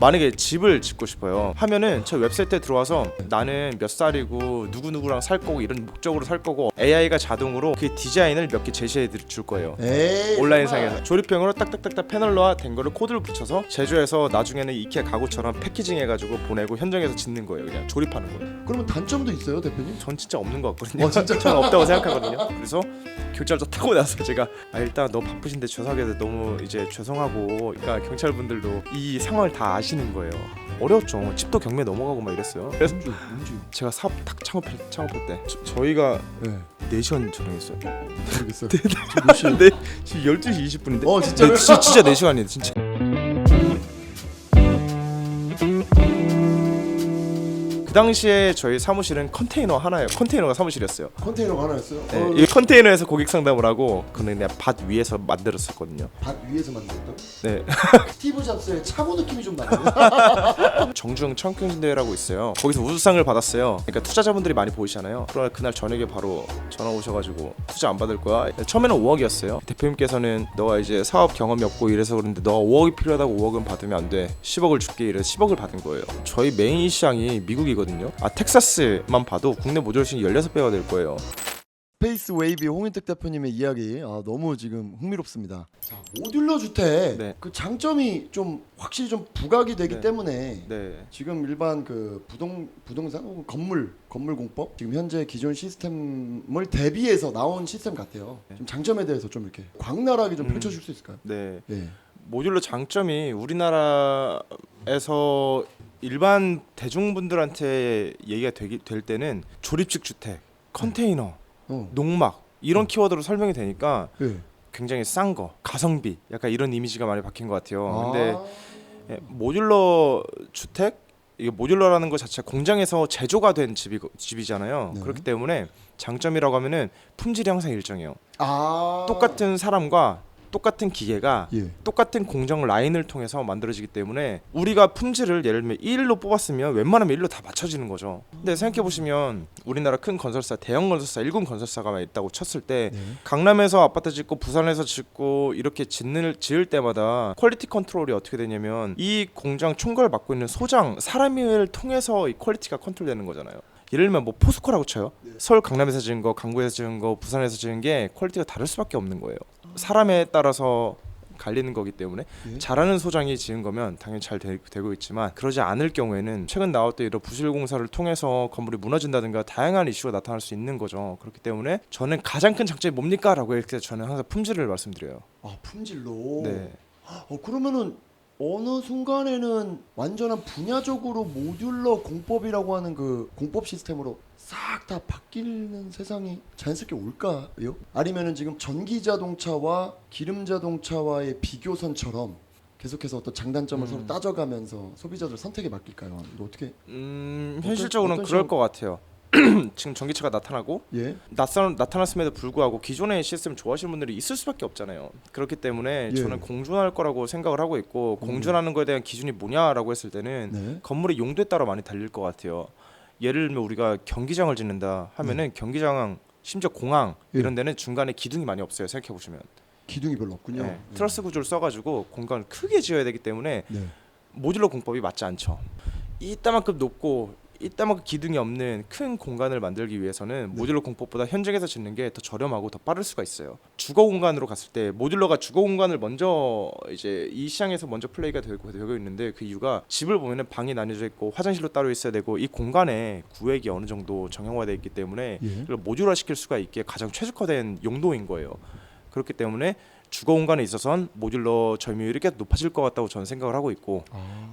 만약에 집을 짓고 싶어요 하면은 저 웹사이트에 들어와서 나는 몇 살이고 누구누구랑 살 거고 이런 목적으로 살 거고 AI가 자동으로 그 디자인을 몇 개 제시해 줄 거예요. 에이, 온라인상에서 조립형으로 딱딱딱딱 패널화 된 거를 코드를 붙여서 제조해서 나중에는 이케아 가구처럼 패키징 해가지고 보내고 현장에서 짓는 거예요. 그냥 조립하는 거예요. 그러면 단점도 있어요, 대표님? 전 진짜 없는 것 같거든요. 진짜? 전 없다고 생각하거든요. 그래서 경찰서 타고 나서 제가 일단 너무 바쁘신데 죄송하게 너무 이제 죄송하고, 그러니까 경찰분들도 이 상황을 다 아시는 거예요. 어려웠죠. 집도 경매 넘어가고 막 이랬어요. 그래서 뭔지 제가 사업 딱 창업할 때 저희가 네. 4시간 촬영했어요. 모르겠어요. 몇 시간? 네, 지금 12시 20분인데. 진짜요? 진짜 4시간이에요, 진짜. 그 당시에 저희 사무실은 컨테이너 하나예요. 컨테이너가 사무실이었어요. 컨테이너가 하나였어요? 네, 이 컨테이너에서 고객 상담을 하고 그는 그냥 밭 위에서 만들었었거든요. 밭 위에서 만들었다고? 네. 스티브 잡스의 차고 느낌이 좀 나네요. 정중 청평신대회라고 있어요. 거기서 우수상을 받았어요. 그러니까 투자자분들이 많이 보이시잖아요. 그러나 그날 저녁에 바로 전화 오셔가지고 투자 안 받을 거야. 처음에는 5억이었어요. 대표님께서는 너가 이제 사업 경험이 없고 이래서 그런데 너가 5억이 필요하다고 5억은 받으면 안 돼. 10억을 줄게 이래서 10억을 받은 거예요. 저희 메인 시장이 미국이거든요. 텍사스만 봐도 국내 모듈 시장이 16배가 될 거예요. 스페이스 웨이비 홍인택 대표님의 이야기 너무 지금 흥미롭습니다. 자, 모듈러 주택 네. 그 장점이 좀 확실히 좀 부각이 되기 네. 때문에 네. 지금 일반 그 부동산 혹은 건물 공법 지금 현재 기존 시스템을 대비해서 나온 시스템 같아요. 네. 좀 장점에 대해서 좀 이렇게 광활하게 좀 펼쳐줄 수 있을까요? 네. 예. 모듈러 장점이 우리나라에서 일반 대중분들한테 얘기가 될 때는 조립식 주택, 컨테이너, 농막 이런 키워드로 설명이 되니까 예. 굉장히 싼 거, 가성비 약간 이런 이미지가 많이 바뀐 것 같아요. 근데 모듈러 주택, 이게 모듈러라는 것 자체가 공장에서 제조가 된 집이잖아요. 네. 그렇기 때문에 장점이라고 하면은 품질이 항상 일정해요. 아. 똑같은 사람과 똑같은 기계가 예. 똑같은 공정 라인을 통해서 만들어지기 때문에 우리가 품질을 예를 들면 1로 뽑았으면 웬만하면 1로 다 맞춰지는 거죠. 근데 생각해보시면 우리나라 큰 건설사, 대형 건설사, 1군 건설사가 있다고 쳤을 때 네. 강남에서 아파트 짓고 부산에서 짓고 이렇게 지을 때마다 퀄리티 컨트롤이 어떻게 되냐면 이 공장 총괄을 맡고 있는 소장, 사람을 통해서 이 퀄리티가 컨트롤되는 거잖아요. 예를 들면 뭐 포스코라고 쳐요. 서울 강남에서 지은 거, 강구에서 지은 거, 부산에서 지은 게 퀄리티가 다를 수밖에 없는 거예요. 사람에 따라서 갈리는 거기 때문에 잘하는 소장이 지은 거면 당연히 잘 되고 있지만 그러지 않을 경우에는 최근 나왔던 이런 부실 공사를 통해서 건물이 무너진다든가 다양한 이슈가 나타날 수 있는 거죠. 그렇기 때문에 저는 가장 큰 장점이 뭡니까? 라고 할 때 저는 항상 품질을 말씀드려요. 품질로. 네. 그러면은 어느 순간에는 완전한 분야적으로 모듈러 공법이라고 하는 그 공법 시스템으로 싹 다 바뀌는 세상이 자연스럽게 올까요? 아니면은 지금 전기 자동차와 기름 자동차와의 비교선처럼 계속해서 어떤 장단점을 서로 따져가면서 소비자들 선택에 맡길까요? 이거 어떻게? 현실적으로는 그럴 것 같아요. 지금 전기차가 나타나고 나타났음에도 불구하고 기존의 시스템 좋아하시는 분들이 있을 수밖에 없잖아요. 그렇기 때문에 저는 공존할 거라고 생각을 하고 있고 공존하는 거에 대한 기준이 뭐냐라고 했을 때는 건물의 용도에 따라 많이 달릴 것 같아요. 예를 들면 우리가 경기장을 짓는다 하면은 경기장, 심지어 공항 이런 데는 중간에 기둥이 많이 없어요. 생각해 보시면 기둥이 별로 없군요. 트러스 구조를 써가지고 공간을 크게 지어야 되기 때문에 모듈러 공법이 맞지 않죠. 이따만큼 높고 이따만큼 기둥이 없는 큰 공간을 만들기 위해서는 모듈러 공법보다 현장에서 짓는 게 더 저렴하고 더 빠를 수가 있어요. 주거 공간으로 갔을 때 모듈러가 주거 공간을 먼저 이제 이 시장에서 먼저 플레이가 되고 있는데 그 이유가 집을 보면은 방이 나뉘어져 있고 화장실도 따로 있어야 되고 이 공간에 구획이 어느 정도 정형화되어 있기 때문에 이걸 모듈화 시킬 수가 있게 가장 최적화된 용도인 거예요. 그렇기 때문에 주거 공간에 있어서는 모듈러 점유율이 꽤 높아질 것 같다고 저는 생각을 하고 있고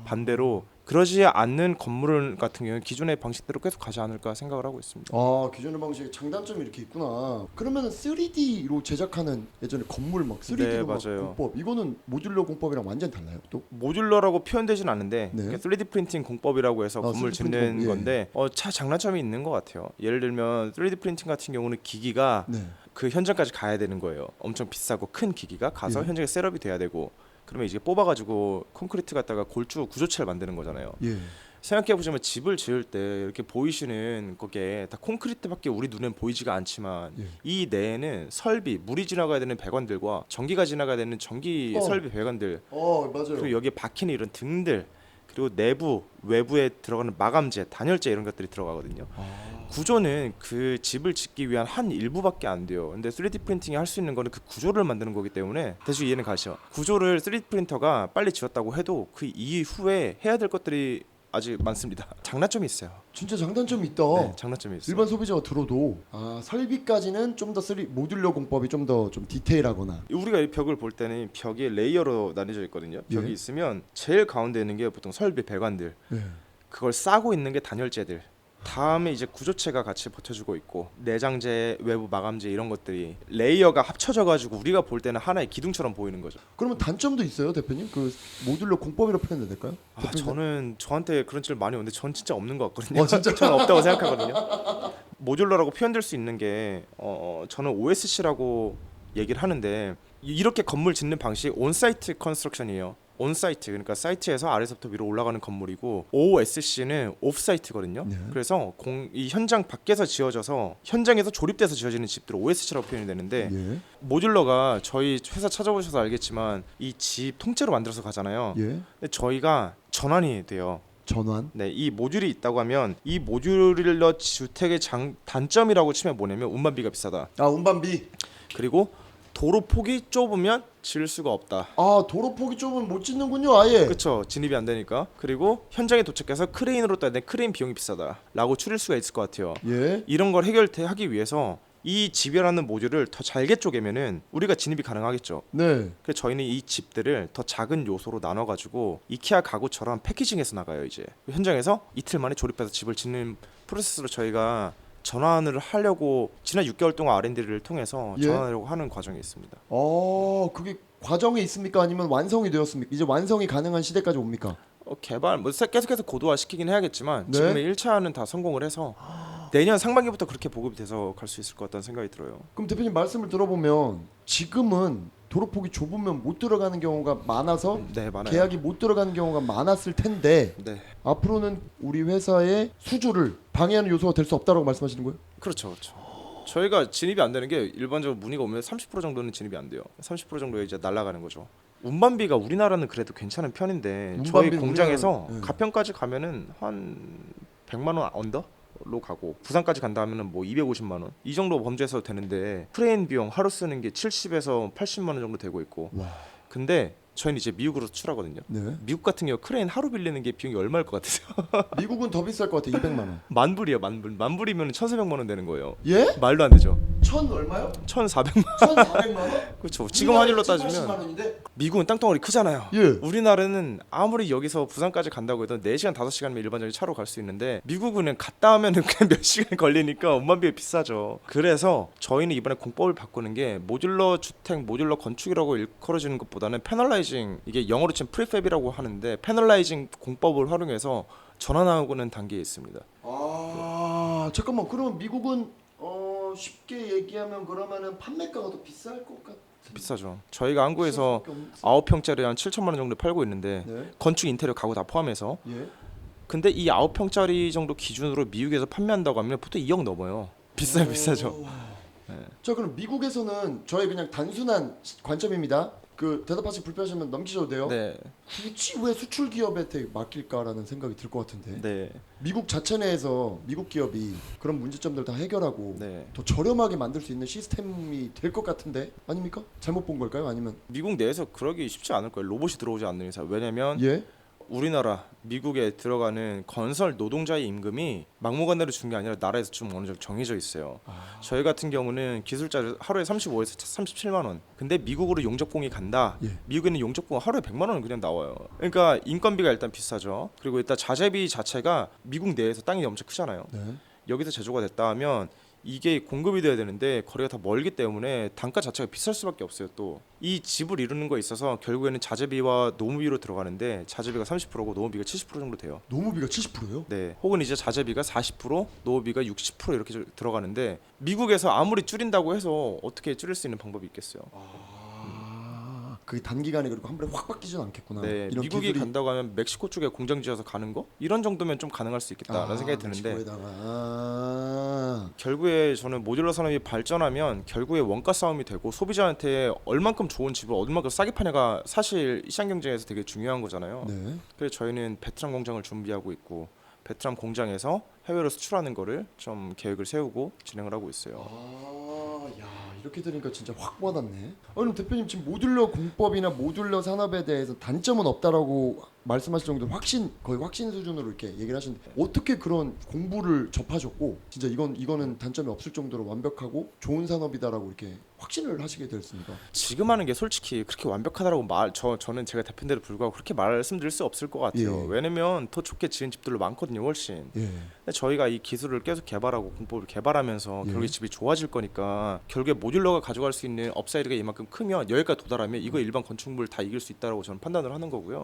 반대로 그러지 않는 건물 같은 경우는 기존의 방식대로 계속 가지 않을까 생각을 하고 있습니다. 기존의 방식에 장단점이 이렇게 있구나. 그러면은 3D로 제작하는 예전에 건물 막 3D로 막 공법 이거는 모듈러 공법이랑 완전 달라요? 또 모듈러라고 표현되진 않는데 3D 프린팅 공법이라고 해서 건물 짓는 건데 장단점이 있는 것 같아요. 예를 들면 3D 프린팅 같은 경우는 기기가 그 현장까지 가야 되는 거예요. 엄청 비싸고 큰 기기가 가서 현장에 셋업이 돼야 되고 그러면 이제 뽑아가지고 콘크리트 갖다가 골주 구조체를 만드는 거잖아요. 생각해보시면 집을 지을 때 이렇게 보이시는 그게 다 콘크리트밖에 우리 눈엔 보이지가 않지만 이 내에는 설비, 물이 지나가야 되는 배관들과 전기가 지나가야 되는 전기 설비 배관들 맞아요. 그리고 여기에 박히는 이런 등들 그리고 내부, 외부에 들어가는 마감재, 단열재 이런 것들이 들어가거든요. 구조는 그 집을 짓기 위한 한 일부밖에 안 돼요. 근데 3D 프린팅이 할 수 있는 거는 그 구조를 만드는 거기 때문에 대충 이해는 가시죠. 구조를 3D 프린터가 빨리 지었다고 해도 그 이후에 해야 될 것들이 아직 많습니다. 장단점이 있어요. 진짜 장단점이 있다. 네, 장단점이 있어요. 일반 소비자가 들어도 설비까지는 좀 더 모듈러 공법이 좀 더 좀 디테일하거나. 우리가 이 벽을 볼 때는 벽이 레이어로 나뉘어져 있거든요. 벽이 예. 있으면 제일 가운데 있는 게 보통 설비 배관들, 예. 그걸 싸고 있는 게 단열재들. 다음에 이제 구조체가 같이 버텨주고 있고 내장재, 외부 마감재 이런 것들이 레이어가 합쳐져가지고 우리가 볼 때는 하나의 기둥처럼 보이는 거죠. 그러면 단점도 있어요, 대표님? 그 모듈러 공법이라고 표현해도 될까요? 저는 저한테 그런 질문 많이 오는데 전 진짜 없는 것 같거든요. 진짜? 저는 없다고 생각하거든요. 모듈러라고 표현될 수 있는 게 저는 OSC라고 얘기를 하는데 이렇게 건물 짓는 방식 온사이트 컨스트럭션이에요. 온사이트 그러니까 사이트에서 아래서부터 위로 올라가는 건물이고 OSC는 오프사이트거든요. 네. 그래서 이 현장 밖에서 지어져서 현장에서 조립돼서 지어지는 집들을 OSC라고 표현이 되는데 예. 모듈러가 저희 회사 찾아보셔서 알겠지만 이 집 통째로 만들어서 가잖아요. 예. 근데 저희가 전환이 돼요. 전환. 네, 이 모듈이 있다고 하면 이 모듈러 주택의 단점이라고 치면 뭐냐면 운반비가 비싸다. 운반비. 그리고 도로 폭이 좁으면 지을 수가 없다. 도로 폭이 좁으면 못 짓는군요, 아예. 그렇죠. 진입이 안 되니까. 그리고 현장에 도착해서 크레인으로 따야 되 크레인 비용이 비싸다라고 추릴 수가 있을 것 같아요. 예. 이런 걸 해결하기 위해서 이 집이라는 모듈을 더 잘게 쪼개면은 우리가 진입이 가능하겠죠. 네. 그래서 저희는 이 집들을 더 작은 요소로 나눠가지고 이케아 가구처럼 패키징해서 나가요. 이제 현장에서 이틀 만에 조립해서 집을 짓는 프로세스로 저희가 전환을 하려고 지난 6개월 동안 R&D를 통해서 예. 전환하려고 하는 과정이 있습니다. 그게 과정에 있습니까? 아니면 완성이 되었습니까? 이제 완성이 가능한 시대까지 옵니까? 개발 계속해서 고도화 시키긴 해야겠지만 네. 지금의 1차는 다 성공을 해서 내년 상반기부터 그렇게 보급이 돼서 갈 수 있을 것 같다는 생각이 들어요. 그럼 대표님 말씀을 들어보면 지금은 도로폭이 좁으면 못 들어가는 경우가 많아서 네, 많아요. 계약이 못 들어가는 경우가 많았을 텐데 네, 앞으로는 우리 회사의 수주를 방해하는 요소가 될 수 없다라고 말씀하시는 거예요? 그렇죠. 저희가 진입이 안 되는 게 일반적으로 문의가 오면 30% 정도는 진입이 안 돼요. 30% 정도에 이제 날아가는 거죠. 운반비가 우리나라는 그래도 괜찮은 편인데 저희 운반비는 공장에서 우리나라- 네. 가평까지 가면은 한 100만 원 언더로 가고 부산까지 간다 하면은 뭐 250만 원 이 정도 범죄에서 되는데 크레인 비용 하루 쓰는 게 70에서 80만 원 정도 되고 있고 와. 근데 저희는 이제 미국으로 수출하거든요. 네. 미국 같은 경우 크레인 하루 빌리는 게 비용이 얼마일 것 같으세요? 미국은 더 비쌀 것 같아. 200만 원. 만불이에요. 만불이면 1,400만 원 되는 거예요. 예? 말도 안 되죠. 얼마요? 1,400만 1,400만 원? 그렇죠. 지금 환율로 80만 따지면 원인데? 미국은 땅덩어리 크잖아요. 예. 우리나라는 아무리 여기서 부산까지 간다고 해도 4시간 5시간이면 일반적인 차로 갈 수 있는데 미국은 그냥 갔다 하면은 그냥 몇 시간 걸리니까 운반비가 비싸죠. 그래서 저희는 이번에 공법을 바꾸는 게 모듈러 주택, 모듈러 건축이라고 일컬어지는 것보다는 패널라이징, 이게 영어로 치면 프리팹이라고 하는데 패널라이징 공법을 활용해서 전환하고는 단계에 있습니다. 잠깐만. 그러면 미국은 쉽게 얘기하면 그러면은 판매가가 더 비쌀 것 같은. 비싸죠. 저희가 한국에서 비쌀 수밖에 없- 9평짜리 한 7천만 원 정도 팔고 있는데 네. 건축 인테리어 가구 다 포함해서 예. 근데 이 9평짜리 정도 기준으로 미국에서 판매한다고 하면 보통 2억 넘어요. 비싸죠. 자, 그럼 미국에서는 저희 그냥 단순한 관점입니다. 그 대답하시 불편하시면 넘기셔도 돼요. 네. 굳이 왜 수출 기업한테 맡길까라는 생각이 들 것 같은데. 네. 미국 자체 내에서 미국 기업이 그런 문제점들 다 해결하고 네. 더 저렴하게 만들 수 있는 시스템이 될 것 같은데 아닙니까? 잘못 본 걸까요? 아니면 미국 내에서 그러기 쉽지 않을 거예요. 로봇이 들어오지 않는 이상. 왜냐면 예? 우리나라, 미국에 들어가는 건설 노동자의 임금이 막무가내로 준 게 아니라 나라에서 좀 어느 정도 정해져 있어요. 저희 같은 경우는 기술자를 하루에 35에서 37만 원. 근데 미국으로 용접공이 간다. 예. 미국에는 용접공 하루에 100만 원은 그냥 나와요. 그러니까 인건비가 일단 비싸죠. 그리고 일단 자재비 자체가 미국 내에서 땅이 엄청 크잖아요. 네. 여기서 제조가 됐다 하면 이게 공급이 돼야 되는데 거리가 다 멀기 때문에 단가 자체가 비쌀 수밖에 없어요. 또 이 집을 이루는 거에 있어서 결국에는 자재비와 노무비로 들어가는데 자재비가 30%고 노무비가 70% 정도 돼요. 노무비가 70%요? 네, 혹은 이제 자재비가 40%, 노무비가 60% 이렇게 들어가는데 미국에서 아무리 줄인다고 해서 어떻게 줄일 수 있는 방법이 있겠어요? 그 단기간에 그리고 한 번에 확 바뀌지는 않겠구나. 네, 이런 미국이 기술이- 간다고 하면 멕시코 쪽에 공장 지어서 가는 거 이런 정도면 좀 가능할 수 있겠다라는 생각이 드는데 멕시코에다가 결국에 저는 모듈러 산업이 발전하면 결국에 원가 싸움이 되고 소비자한테 얼만큼 좋은 집을 얼만큼 싸게 파냐가 사실 시장 경쟁에서 되게 중요한 거잖아요. 네. 그래서 저희는 베트남 공장을 준비하고 있고 베트남 공장에서 해외로 수출하는 거를 좀 계획을 세우고 진행을 하고 있어요. 야 이렇게 들으니까 진짜 확 와닿네. 그럼 대표님 지금 모듈러 공법이나 모듈러 산업에 대해서 단점은 없다라고 말씀하실 정도로 거의 확신 수준으로 이렇게 얘기를 하시는데 어떻게 그런 공부를 접하셨고 진짜 이거는 단점이 없을 정도로 완벽하고 좋은 산업이다라고 이렇게 확신을 하시게 됐습니까? 지금 하는 게 솔직히 그렇게 완벽하다라고 저는 제가 대표인데도 불구하고 그렇게 말씀드릴 수 없을 것 같아요. 예. 왜냐면 더 좋게 지은 집들도 많거든요, 훨씬. 예. 근데 저희가 이 기술을 계속 개발하고 공법을 개발하면서 예. 결국에 집이 좋아질 거니까 결국에 모듈러가 가져갈 수 있는 업사이드가 이만큼 크면 여기까지 도달하면 이거 일반 건축물 다 이길 수 있다라고 저는 판단을 하는 거고요.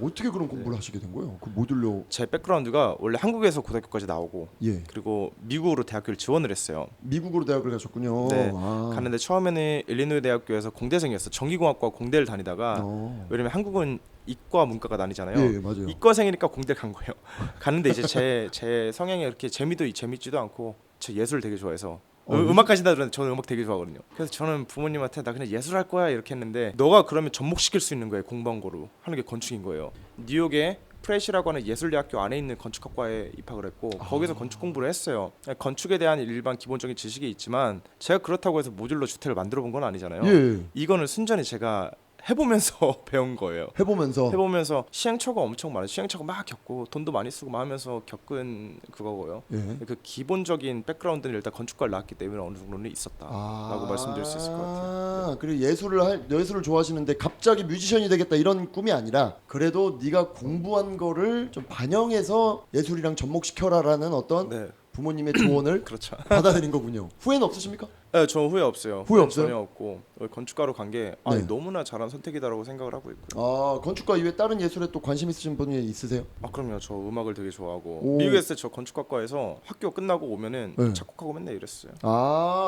어떻게 그런 공부를 하시게 된 거예요? 그 모듈러 제 백그라운드가 원래 한국에서 고등학교까지 나오고 그리고 미국으로 대학교를 지원을 했어요. 미국으로 대학을 가셨군요. 네. 갔는데 처음에는 일리노이 대학교에서 공대생이었어. 전기공학과 공대를 다니다가 왜냐면 한국은 이과 문과가 나뉘잖아요. 예, 맞아요. 이과생이니까 공대 간 거예요. 갔는데 이제 제 성향이 이렇게 재밌지도 않고 저 예술을 되게 좋아해서 음악까지 다 들었는데 저는 음악 되게 좋아하거든요. 그래서 저는 부모님한테 나 그냥 예술 할 거야 이렇게 했는데 너가 그러면 접목시킬 수 있는 거예요. 공부한 거로 하는 게 건축인 거예요. 뉴욕에 프레시라고 하는 예술대학교 안에 있는 건축학과에 입학을 했고 거기서 건축 공부를 했어요. 건축에 대한 일반 기본적인 지식이 있지만 제가 그렇다고 해서 모듈러 주택을 만들어 본 건 아니잖아요. 예. 이거는 순전히 제가 해보면서 배운 거예요. 해보면서 시행착오가 엄청 많아요. 시행착오 막 겪고 돈도 많이 쓰고 막 하면서 겪은 그거고요. 예. 그 기본적인 백그라운드는 일단 건축과를 나왔기 때문에 어느 정도는 있었다라고 말씀드릴 수 있을 것 같아요. 그리고 예술을 좋아하시는데 갑자기 뮤지션이 되겠다 이런 꿈이 아니라 그래도 네가 공부한 거를 좀 반영해서 예술이랑 접목시켜라라는 어떤 네, 부모님의 조언을 그렇죠. 받아들인 거군요. 후회는 없으십니까? 네, 저 후회 없어요. 후회 없어요? 전혀 없고 건축가로 간 게 네. 너무나 잘한 선택이다라고 생각을 하고 있고요. 건축가 이외에 다른 예술에 또 관심 있으신 분이 있으세요? 그럼요. 저 음악을 되게 좋아하고 오. 미국에 있을 때 저 건축학과에서 학교 끝나고 오면은 네. 작곡하고 맨날 이랬어요.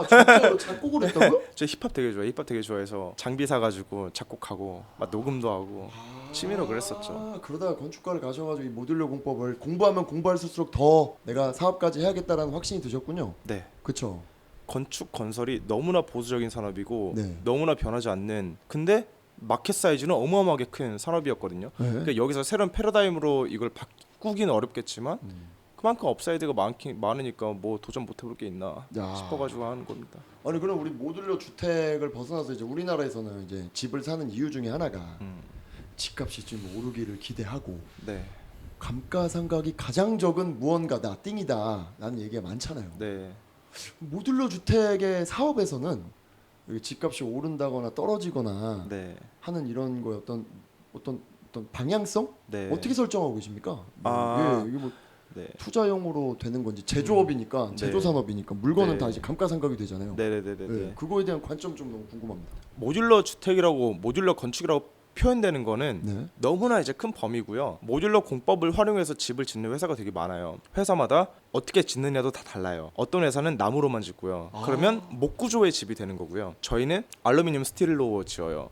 진짜로 작곡을 했다고요? 저 힙합 되게 좋아해. 힙합 되게 좋아해서 장비 사가지고 작곡하고 막 녹음도 하고 취미로 그랬었죠. 그러다가 건축과를 가셔가지고 이 모듈러 공법을 공부하면 공부할수록 더 내가 사업까지 해야겠다라는 확신이 드셨군요. 네. 그렇죠. 건축 건설이 너무나 보수적인 산업이고 네. 너무나 변하지 않는 근데 마켓 사이즈는 어마어마하게 큰 산업이었거든요. 네. 그러니까 여기서 새로운 패러다임으로 이걸 바꾸기는 어렵겠지만 그만큼 업사이드가 많으니까 뭐 도전 못 해볼 게 있나 싶어가지고 하는 겁니다. 아니 그럼 우리 모듈러 주택을 벗어나서 이제 우리나라에서는 이제 집을 사는 이유 중에 하나가 집값이 좀 오르기를 기대하고 네, 감가상각이 가장 적은 무언가다 띵이다 라는 얘기가 많잖아요. 네. 모듈러 주택의 사업에서는 여기 집값이 오른다거나 떨어지거나 네. 하는 이런 거에 어떤 방향성 네. 어떻게 설정하고 계십니까? 이게 뭐 네. 투자용으로 되는 건지 제조업이니까 네. 제조산업이니까 물건은 네. 다 이제 감가상각이 되잖아요. 네네네네. 그거에 대한 관점 좀 너무 궁금합니다. 모듈러 주택이라고 모듈러 건축이라고 표현되는 거는 네. 너무나 이제 큰 범위고요. 모듈러 공법을 활용해서 집을 짓는 회사가 되게 많아요. 회사마다 어떻게 짓느냐도 다 달라요. 어떤 회사는 나무로만 짓고요. 그러면 목구조의 집이 되는 거고요. 저희는 알루미늄 스틸로 지어요.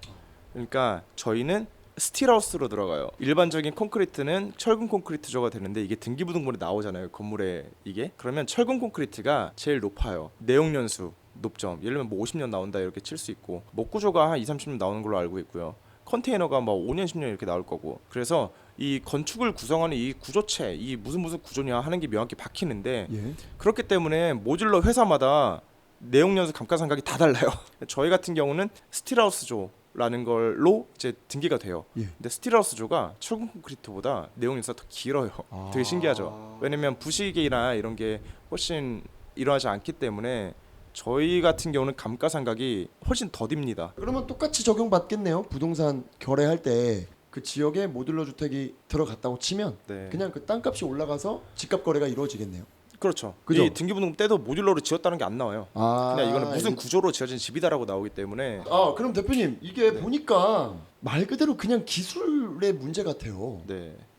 그러니까 저희는 스틸하우스로 들어가요. 일반적인 콘크리트는 철근 콘크리트조가 되는데 이게 등기부등본에 나오잖아요. 건물에 이게. 그러면 철근 콘크리트가 제일 높아요. 내용 연수 높죠. 예를 들면 뭐 50년 나온다 이렇게 칠 수 있고 목구조가 한 2-30년 나오는 걸로 알고 있고요. 컨테이너가 뭐 5년 10년 이렇게 나올 거고. 그래서 이 건축을 구성하는 이 구조체, 이 무슨 구조냐 하는 게 명확히 박히는데 그렇기 때문에 모듈러 회사마다 내용 연수 감가상각이 다 달라요. 저희 같은 경우는 스틸하우스조라는 걸로 이제 등기가 돼요. 근데 스틸하우스조가 철근 콘크리트보다 내용 연수가 더 길어요. 되게 신기하죠. 왜냐면 부식이나 이런 게 훨씬 일어나지 않기 때문에 저희 같은 경우는 감가상각이 훨씬 더딥니다. 그러면 똑같이 적용받겠네요. 부동산 거래할 때 그 지역에 모듈러 주택이 들어갔다고 치면 네. 그냥 그 땅값이 올라가서 집값 거래가 이루어지겠네요. 그렇죠. 그죠? 이 등기부등본 때도 모듈러로 지었다는 게 안 나와요. 그냥 이거는 무슨 이게- 구조로 지어진 집이다라고 나오기 때문에 그럼 대표님 이게 보니까 말 그대로 그냥 기술의 문제 같아요.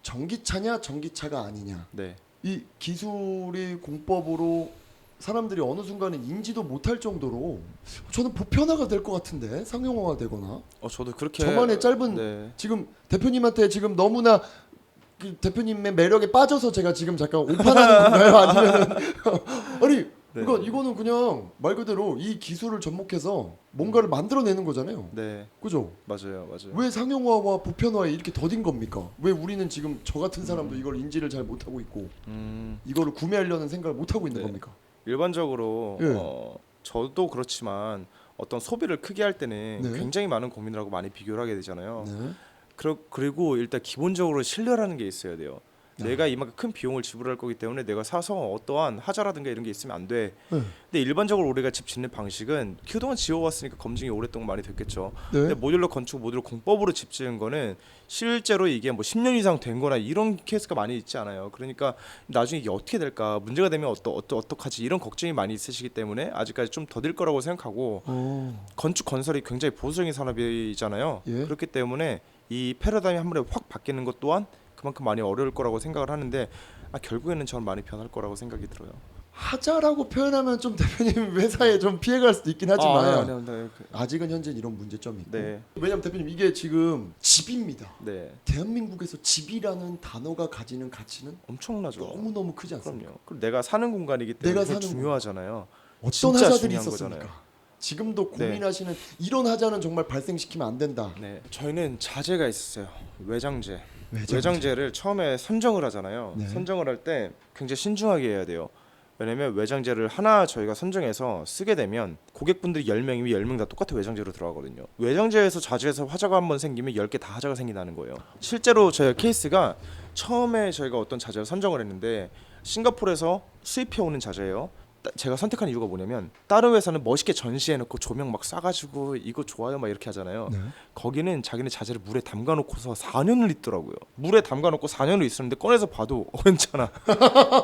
전기차냐 전기차가 아니냐. 네. 이 기술이 공법으로 사람들이 어느 순간에 인지도 못할 정도로 저는 보편화가 될 것 같은데 상용화가 되거나 저도 그렇게 저만의 짧은 네. 지금 대표님한테 지금 너무나 그 대표님의 매력에 빠져서 제가 지금 잠깐 오판하는 건가요? 아니면은 아니 그러니까 이거는 그냥 말 그대로 이 기술을 접목해서 뭔가를 만들어내는 거잖아요. 네. 그죠? 맞아요. 왜 상용화와 보편화에 이렇게 더딘 겁니까? 왜 우리는 지금 저 같은 사람도 이걸 인지를 잘 못하고 있고 이거를 구매하려는 생각을 못하고 있는 네. 겁니까? 일반적으로 예. 저도 그렇지만 어떤 소비를 크게 할 때는 네. 굉장히 많은 고민을 하고 많이 비교를 하게 되잖아요. 네. 그리고 일단 기본적으로 신뢰라는 게 있어야 돼요. 아. 내가 이만큼 큰 비용을 지불할 거기 때문에 내가 사서 어떠한 하자라든가 이런 게 있으면 안 돼. 네. 근데 일반적으로 우리가 집 짓는 방식은 그동안 지어왔으니까 검증이 오랫동안 많이 됐겠죠. 네. 근데 모듈러 건축, 모듈러 공법으로 집 지은 거는 실제로 이게 뭐 10년 이상 된 거나 이런 케이스가 많이 있지 않아요. 그러니까 나중에 이게 어떻게 될까, 문제가 되면 어떡하지 이런 걱정이 많이 있으시기 때문에 아직까지 좀 더딜 거라고 생각하고 건축 건설이 굉장히 보수적인 산업이잖아요. 예. 그렇기 때문에 이 패러다임이 한 번에 확 바뀌는 것 또한 그만큼 많이 어려울 거라고 생각을 하는데 결국에는 저는 많이 변할 거라고 생각이 들어요. 하자라고 표현하면 좀 대표님 회사에 좀 피해갈 수도 있긴 하지만 네. 아직은 현재 이런 문제점이 있고 네. 왜냐면 대표님 이게 지금 집입니다. 네. 대한민국에서 집이라는 단어가 가지는 가치는 엄청나죠. 너무너무 크지 않습니까? 그럼요. 그리고 내가 사는 공간이기 때문에 내가 그게 사는 중요하잖아요. 어떤 진짜 하자들이 중요한 있었습니까? 거잖아요. 지금도 네. 고민하시는 이런 하자는 정말 발생시키면 안 된다. 네. 저희는 자재가 있었어요. 외장재를 처음에 선정을 하잖아요. 네. 선정을 할 때 굉장히 신중하게 해야 돼요. 왜냐면 외장재를 하나 저희가 선정해서 쓰게 되면 고객분들이 10명이면 10명 다 똑같은 외장재로 들어가거든요. 외장재에서 자재에서 화자가 한번 생기면 10개 다 화자가 생긴다는 거예요. 실제로 저희가 케이스가 처음에 저희가 어떤 자재를 선정을 했는데 싱가포르에서 수입해 오는 자재예요. 제가 선택한 이유가 뭐냐면 다른 회사는 멋있게 전시해놓고 조명 막 쏴가지고 이거 좋아요 막 이렇게 하잖아요. 네. 거기는 자기네 자재를 물에 담가놓고서 4년을 있더라고요. 물에 담가놓고 4년을 있었는데 꺼내서 봐도 괜찮아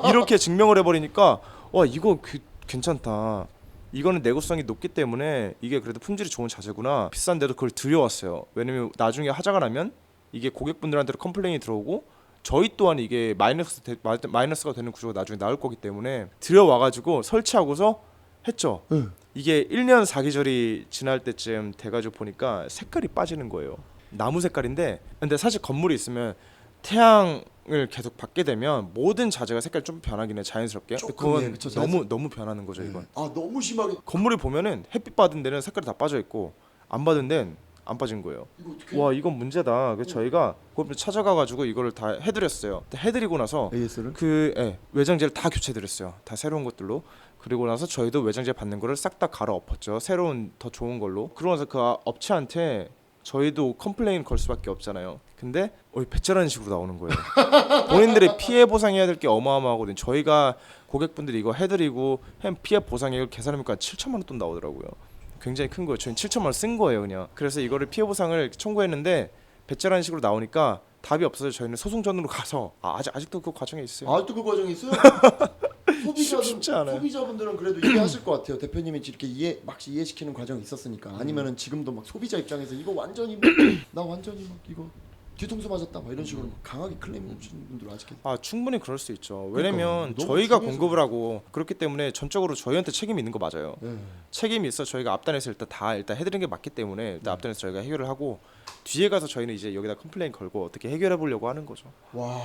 이렇게 증명을 해버리니까 와 이거 괜찮다. 이거는 내구성이 높기 때문에 이게 그래도 품질이 좋은 자재구나. 비싼데도 그걸 들여왔어요. 왜냐면 나중에 하자가 나면 이게 고객분들한테 컴플레인이 들어오고 저희 또한 이게 마이너스가 되는 구조가 나중에 나올 거기 때문에 들여와가지고 설치하고서 했죠. 이게 1년 4계절이 지날 때쯤 돼가지고 보니까 색깔이 빠지는 거예요. 나무 색깔인데 근데 사실 건물이 있으면 태양을 계속 받게 되면 모든 자재가 색깔이 좀 변하긴 해 자연스럽게. 조금, 그건 예, 그쵸, 너무 변하는 거죠 이건. 너무 심하게 건물을 보면은 햇빛 받은 데는 색깔이 다 빠져 있고 안 받은 데는 안 빠진 거예요. 이거 어떻게 와 이건 문제다. 그래서 저희가 그걸 찾아가가지고 이거를 다 해드렸어요. 해드리고 나서 AS를 외장재를 다 교체드렸어요. 다 새로운 것들로. 그리고 나서 저희도 외장재 받는 거를 싹 다 갈아 엎었죠. 새로운 더 좋은 걸로. 그러고 나서 그 업체한테 저희도 컴플레인 걸 수밖에 없잖아요. 근데 배째라는 식으로 나오는 거예요. 본인들이 피해 보상해야 될 게 어마어마하거든요. 저희가 고객분들이 이거 해드리고 피해 보상액을 계산해보니까 7천만 원 돈 나오더라고요. 굉장히 큰 거예요. 저희는 7천만 원 쓴 거예요 그냥. 그래서 이거를 피해 보상을 청구했는데 배째라는 식으로 나오니까 답이 없어서 저희는 소송전으로 가서 아직도 그 과정에 있어요. 아직도 그 과정이 있어요? 쉽지 않아요. 소비자분들은 그래도 이해하실 것 같아요. 대표님이 이렇게 이해시키는 과정이 있었으니까. 아니면은 지금도 막 소비자 입장에서 이거 완전히 나 완전히 막 이거 뒤통수 맞았다 막 이런 식으로 막 강하게 클레임 해주시는 분들 아직 충분히 그럴 수 있죠. 왜냐면 너무 저희가 중요해서. 공급을 하고 그렇기 때문에 전적으로 저희한테 책임이 있는 거 맞아요. 네. 책임이 있어 저희가 앞단에서 일단 해드리는 게 맞기 때문에 일단 앞단에서 저희가 해결을 하고 뒤에 가서 저희는 이제 여기다 컴플레인 걸고 어떻게 해결해 보려고 하는 거죠. 와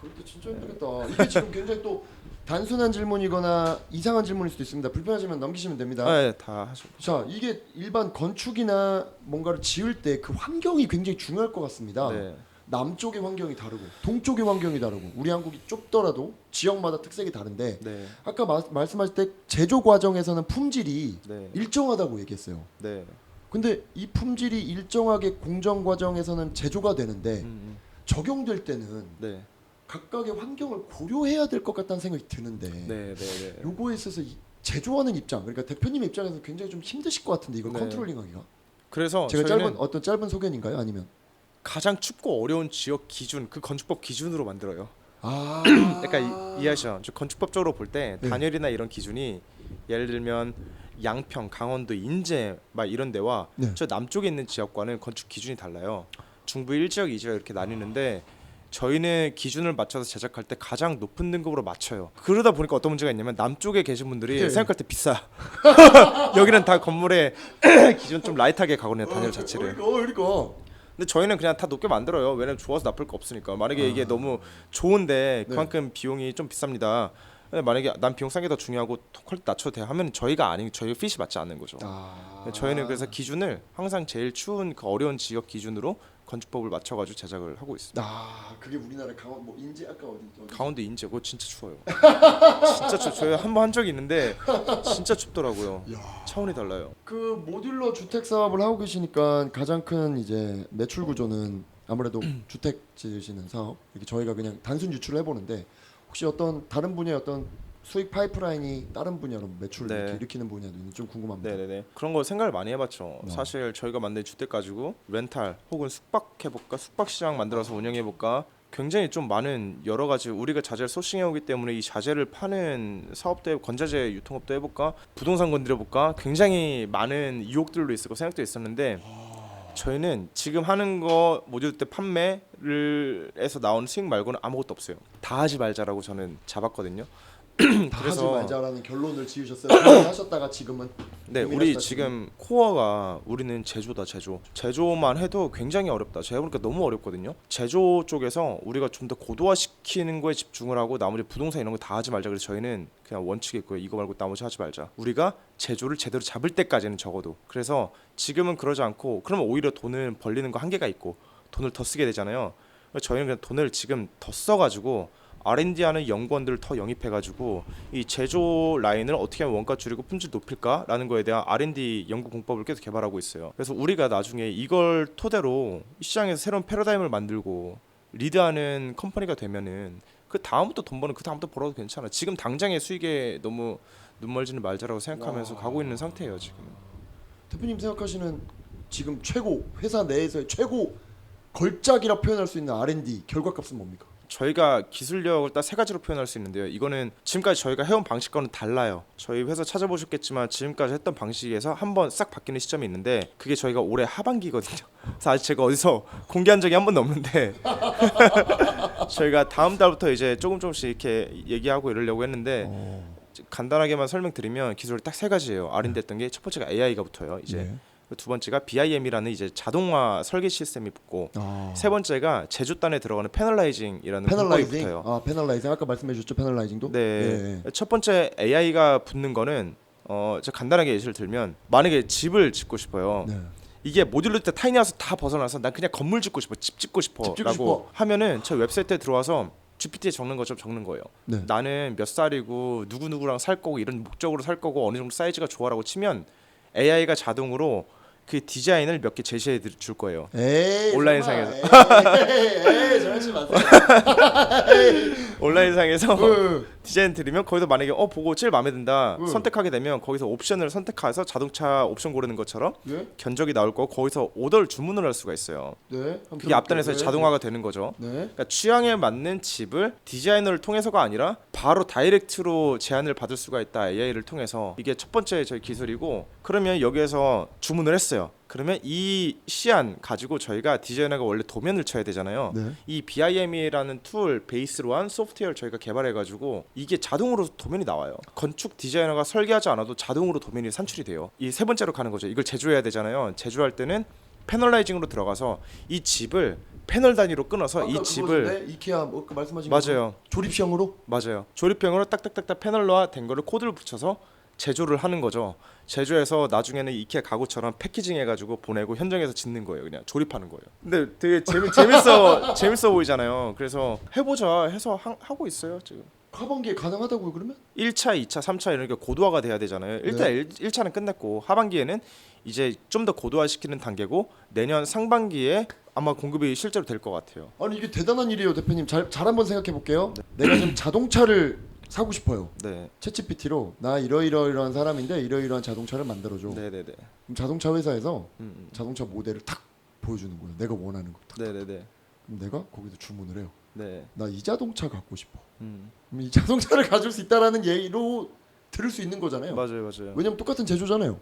그렇게 진짜 힘들겠다. 이게 지금 굉장히 또 단순한 질문이거나 이상한 질문일 수도 있습니다. 불편하시면 넘기시면 됩니다. 네, 다 하시고. 자 이게 일반 건축이나 뭔가를 지을 때 그 환경이 굉장히 중요할 것 같습니다. 네. 남쪽의 환경이 다르고 동쪽의 환경이 다르고 우리 한국이 좁더라도 지역마다 특색이 다른데 네. 아까 말씀하실 때 제조 과정에서는 품질이 네. 일정하다고 얘기했어요. 네. 근데 이 품질이 일정하게 공정 과정에서는 제조가 되는데 적용될 때는 네. 각각의 환경을 고려해야 될 것 같다는 생각이 드는데 네. 네. 요거에 있어서 제조하는 입장 그러니까 대표님 입장에서 굉장히 좀 힘드실 것 같은데 이걸 네. 컨트롤링하기가 그래서 제가 저희는 짧은 소견인가요? 아니면 가장 춥고 어려운 지역 기준 그 건축법 기준으로 만들어요. 아 그러니까 이해하시죠? 저 건축법적으로 볼 때 네. 단열이나 이런 기준이 예를 들면 양평, 강원도, 인제 막 이런 데와 네. 저 남쪽에 있는 지역과는 건축 기준이 달라요. 중부 1지역, 2지역 이렇게 나뉘는데 저희는 기준을 맞춰서 제작할 때 가장 높은 등급으로 맞춰요. 그러다 보니까 어떤 문제가 있냐면 남쪽에 계신 분들이 네. 생각할 때 비싸. 여기는 다 건물에 기준 좀 라이트하게 가거든요. 단열 자체를. 그러니까. 근데 저희는 그냥 다 높게 만들어요. 왜냐면 좋아서 나쁠 거 없으니까. 만약에 이게 너무 좋은데 그만큼 비용이 좀 비쌉니다. 근데 만약에 난 비용 싼 게 더 중요하고 퀄리티 낮춰도 돼 하면 저희가 핏이 맞지 않는 거죠. 저희는 그래서 기준을 항상 제일 추운 그 어려운 지역 기준으로 건축법을 맞춰가지고 제작을 하고 있습니다. 그게 우리나라 강원 뭐 인제 아까 어디? 강원도 인제 그거 진짜 추워요. 진짜 저희 한 번 한 적이 있는데 진짜 춥더라고요. 차원이 달라요. 그 모듈러 주택 사업을 하고 계시니까 가장 큰 이제 매출 구조는 아무래도 주택 지으시는 사업. 이렇게 저희가 그냥 단순 유출을 해보는데 혹시 어떤 다른 분야의 어떤 수익 파이프라인이 다른 분야로 매출을 이렇게 일으키는 분야도 있는지 좀 궁금합니다. 네네네. 그런 거 생각을 많이 해봤죠. 사실 저희가 만든 주택 가지고 렌탈 혹은 숙박 해볼까, 숙박 시장 만들어서 운영해볼까. 굉장히 좀 많은 여러 가지 우리가 자재를 소싱해오기 때문에 이 자재를 파는 사업도 건자재 유통업도 해볼까, 부동산 건드려볼까. 굉장히 많은 유혹들로 있었고 생각도 있었는데 저희는 지금 하는 거 모듈 때 판매를 해서 나오는 수익 말고는 아무것도 없어요. 다 하지 말자라고 저는 잡았거든요. 다 하지 말자라는 결론을 지으셨어요. 하셨다가 지금은 네, 우리 지금 코어가 우리는 제조다. 제조만 해도 굉장히 어렵다. 제가 보니까 너무 어렵거든요. 제조 쪽에서 우리가 좀 더 고도화시키는 거에 집중을 하고 나머지 부동산 이런 거 다 하지 말자. 그래서 저희는 그냥 원칙이 있고요. 이거 말고 나머지 하지 말자. 우리가 제조를 제대로 잡을 때까지는 적어도. 그래서 지금은 그러지 않고 그러면 오히려 돈을 벌리는 거 한계가 있고 돈을 더 쓰게 되잖아요. 저희는 그냥 돈을 지금 더 써가지고 R&D하는 연구원들을 더 영입해가지고 이 제조 라인을 어떻게 하면 원가 줄이고 품질 높일까라는 거에 대한 R&D 연구 공법을 계속 개발하고 있어요. 그래서 우리가 나중에 이걸 토대로 시장에서 새로운 패러다임을 만들고 리드하는 컴퍼니가 되면은 그 다음부터 돈 버는 그 다음부터 벌어도 괜찮아. 지금 당장의 수익에 너무 눈멀지는 말자라고 생각하면서 가고 있는 상태예요 지금. 대표님 생각하시는 지금 최고 회사 내에서의 최고 걸작이라 표현할 수 있는 R&D 결과값은 뭡니까? 저희가 기술력을 딱 세 가지로 표현할 수 있는데요. 이거는 지금까지 저희가 해온 방식과는 달라요. 저희 회사 찾아보셨겠지만 지금까지 했던 방식에서 한번 싹 바뀌는 시점이 있는데 그게 저희가 올해 하반기거든요. 그래서 아직 제가 어디서 공개한 적이 한 번도 없는데 저희가 다음 달부터 이제 조금씩 이렇게 얘기하고 이러려고 했는데 간단하게만 설명드리면 기술이 딱 세 가지예요. R&D 했던 게 첫 번째가 AI가 붙어요. 이제 두 번째가 BIM이라는 이제 자동화 설계 시스템이 붙고 세 번째가 제조단에 들어가는 패널라이징이라는 공법이 붙어요. 패널라이징 아까 말씀해 주셨죠. 패널라이징도? 네. 첫 번째 AI가 붙는 거는 제가 간단하게 예시를 들면 만약에 집을 짓고 싶어요. 이게 모듈러 때 타이니하우스 다 벗어나서 난 그냥 건물 짓고 싶어, 집 짓고 싶어라고 하면은 저 웹사이트에 들어와서 GPT에 적는 것처럼 적는 거예요. 나는 몇 살이고 누구랑 살 거고 이런 목적으로 살 거고 어느 정도 사이즈가 좋아라고 치면 AI가 자동으로 그 디자인을 몇 개 제시해 줄 거예요. 온라인상에서. 저러지 마세요. 온라인상에서 디자인 드리면 거기서 만약에 보고 제일 마음에 든다 선택하게 되면 거기서 옵션을 선택해서 자동차 옵션 고르는 것처럼 견적이 나올 거고 거기서 오더를 주문을 할 수가 있어요. 그게 앞단에서 자동화가 되는 거죠. 그러니까 취향에 맞는 집을 디자이너를 통해서가 아니라 바로 다이렉트로 제안을 받을 수가 있다. AI를 통해서. 이게 첫 번째 저희 기술이고 그러면 여기에서 주문을 했어요. 그러면 이 시안 가지고 저희가 디자이너가 원래 도면을 쳐야 되잖아요. 이 BIM이라는 툴 베이스로 한 소프트웨어를 저희가 개발해가지고 이게 자동으로 도면이 나와요. 건축 디자이너가 설계하지 않아도 자동으로 도면이 산출이 돼요. 이 세 번째로 가는 거죠. 이걸 제조해야 되잖아요. 제조할 때는 패널라이징으로 들어가서 이 집을 패널 단위로 끊어서 이 집을 이케아 그 말씀하신 맞아요. 조립형으로? 맞아요. 조립형으로 딱딱딱딱 패널화 된 거를 코드를 붙여서 제조를 하는 거죠. 제조해서 나중에는 이케아 가구처럼 패키징 해가지고 보내고 현장에서 짓는 거예요. 그냥 조립하는 거예요. 근데 되게 재밌어 보이잖아요. 그래서 해보자 해서 하고 있어요 지금. 하반기에 가능하다고요 그러면? 1차, 2차, 3차 이런 게 고도화가 돼야 되잖아요. 일단 1차는 끝냈고 하반기에는 이제 좀 더 고도화시키는 단계고 내년 상반기에 아마 공급이 실제로 될 것 같아요. 아니 이게 대단한 일이에요 대표님. 잘 한번 생각해 볼게요. 내가 지금 자동차를 사고 싶어요. 챗GPT로 나 이러이러한 사람인데 이러이러한 자동차를 만들어줘. 그럼 자동차 회사에서 자동차 모델을 탁 보여주는 거예요. 내가 원하는 거. 그럼 내가 거기서 주문을 해요. 나 이 자동차 갖고 싶어. 그럼 이 자동차를 가질 수 있다라는 예로 들을 수 있는 거잖아요. 맞아요. 왜냐면 똑같은 제조잖아요.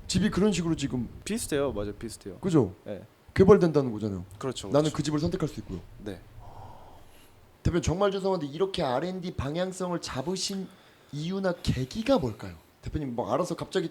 집이 그런 식으로 지금 비슷해요. 맞아요. 비슷해요. 그죠? 네. 개발된다는 거잖아요. 그렇죠. 나는 그 집을 선택할 수 있고요. 대표님 정말 죄송한데 이렇게 R&D 방향성을 잡으신 이유나 계기가 뭘까요? 대표님 뭐 알아서 갑자기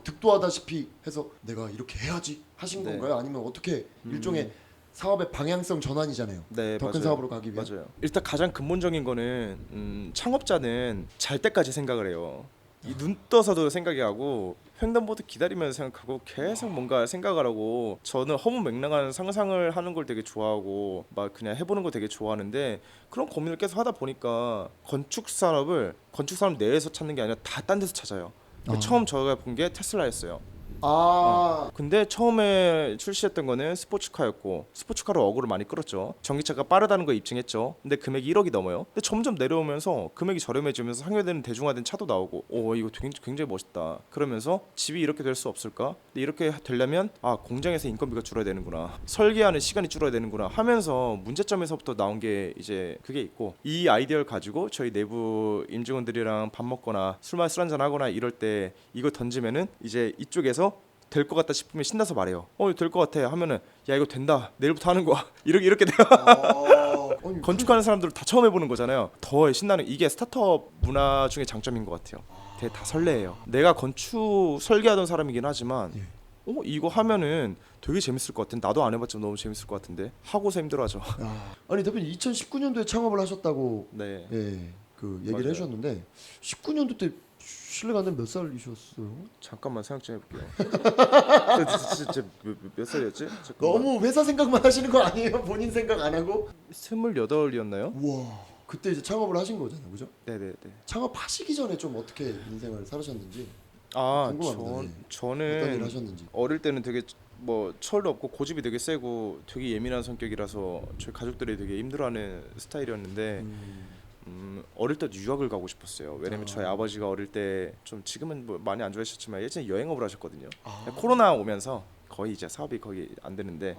득도하다시피 해서 내가 이렇게 해야지 하신 네. 건가요? 아니면 어떻게 일종의 사업의 방향성 전환이잖아요. 네, 더 큰 맞아요. 사업으로 가기 위해. 맞아요. 일단 가장 근본적인 거는 창업자는 잘 때까지 생각을 해요. 이 눈 떠서도 생각이 하고 횡단보도 기다리면서 생각하고 계속 뭔가 생각을 하고 저는 허무맹랑한 상상을 하는 걸 되게 좋아하고 막 그냥 해보는 거 되게 좋아하는데 그런 고민을 계속 하다 보니까 건축 사람 내에서 찾는 게 아니라 다 딴 데서 찾아요. 처음 저가 본 게 테슬라였어요. 근데 처음에 출시했던 거는 스포츠카였고 스포츠카로 어그를 많이 끌었죠. 전기차가 빠르다는 거 입증했죠. 근데 금액이 1억이 넘어요. 근데 점점 내려오면서 금액이 저렴해지면서 상용화되는 대중화된 차도 나오고 이거 굉장히 멋있다. 그러면서 집이 이렇게 될 수 없을까? 근데 이렇게 되려면 공장에서 인건비가 줄어야 되는구나. 설계하는 시간이 줄어야 되는구나 하면서 문제점에서부터 나온 게 이제 그게 있고 이 아이디어를 가지고 저희 내부 임직원들이랑 밥 먹거나 술 한잔 하거나 이럴 때 이거 던지면은 이제 이쪽에서 될 것 같다 싶으면 신나서 말해요. 될 것 같아 하면은 야 이거 된다 내일부터 하는 거야 이렇게 돼요. 건축하는 사람들은 다 처음 해보는 거잖아요. 더 신나는 이게 스타트업 문화 중에 장점인 것 같아요. 되게 다 설레요. 내가 건축 설계하던 사람이긴 하지만 이거 하면은 되게 재밌을 것 같은데 나도 안 해봤지만 너무 재밌을 것 같은데 하고서 힘들어하죠. 아니 대표님 2019년도에 창업을 하셨다고 네. 그 얘기를 맞아요. 해주셨는데 19년도 때 실례가 안 되면 몇 살이셨어요? 잠깐만 생각 좀 해볼게요. 진짜 몇 살이었지? 잠깐만. 너무 회사 생각만 하시는 거 아니에요? 본인 생각 안 하고? 28이었나요? 우와 그때 이제 창업을 하신 거잖아요, 그죠? 네네네. 창업하시기 전에 좀 어떻게 인생을 살으셨는지 궁금합니다. 어떤 일을 저는 하셨는지. 어릴 때는 되게 뭐 철도 없고 고집이 되게 세고 되게 예민한 성격이라서 저희 가족들이 되게 힘들어하는 스타일이었는데 어릴 때 유학을 가고 싶었어요. 왜냐면 저희 아버지가 어릴 때 좀 지금은 뭐 많이 안 좋아하셨지만 예전에 여행업을 하셨거든요. 코로나 오면서 거의 이제 사업이 거의 안 되는데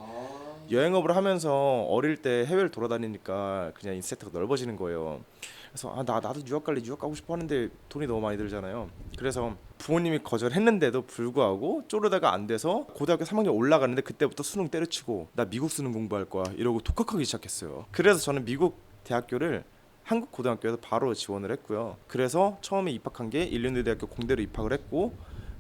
여행업을 하면서 어릴 때 해외를 돌아다니니까 그냥 인센트가 넓어지는 거예요. 그래서 나도 유학 가고 싶어 하는데 돈이 너무 많이 들잖아요. 그래서 부모님이 거절했는데도 불구하고 쪼르다가 안 돼서 고등학교 3학년 올라가는데 그때부터 수능 때려치고 나 미국 수능 공부할 거야 이러고 독학하기 시작했어요. 그래서 저는 미국 대학교를 한국 고등학교에서 바로 지원을 했고요. 그래서 처음에 입학한 게 일리노이 대학교 공대로 입학을 했고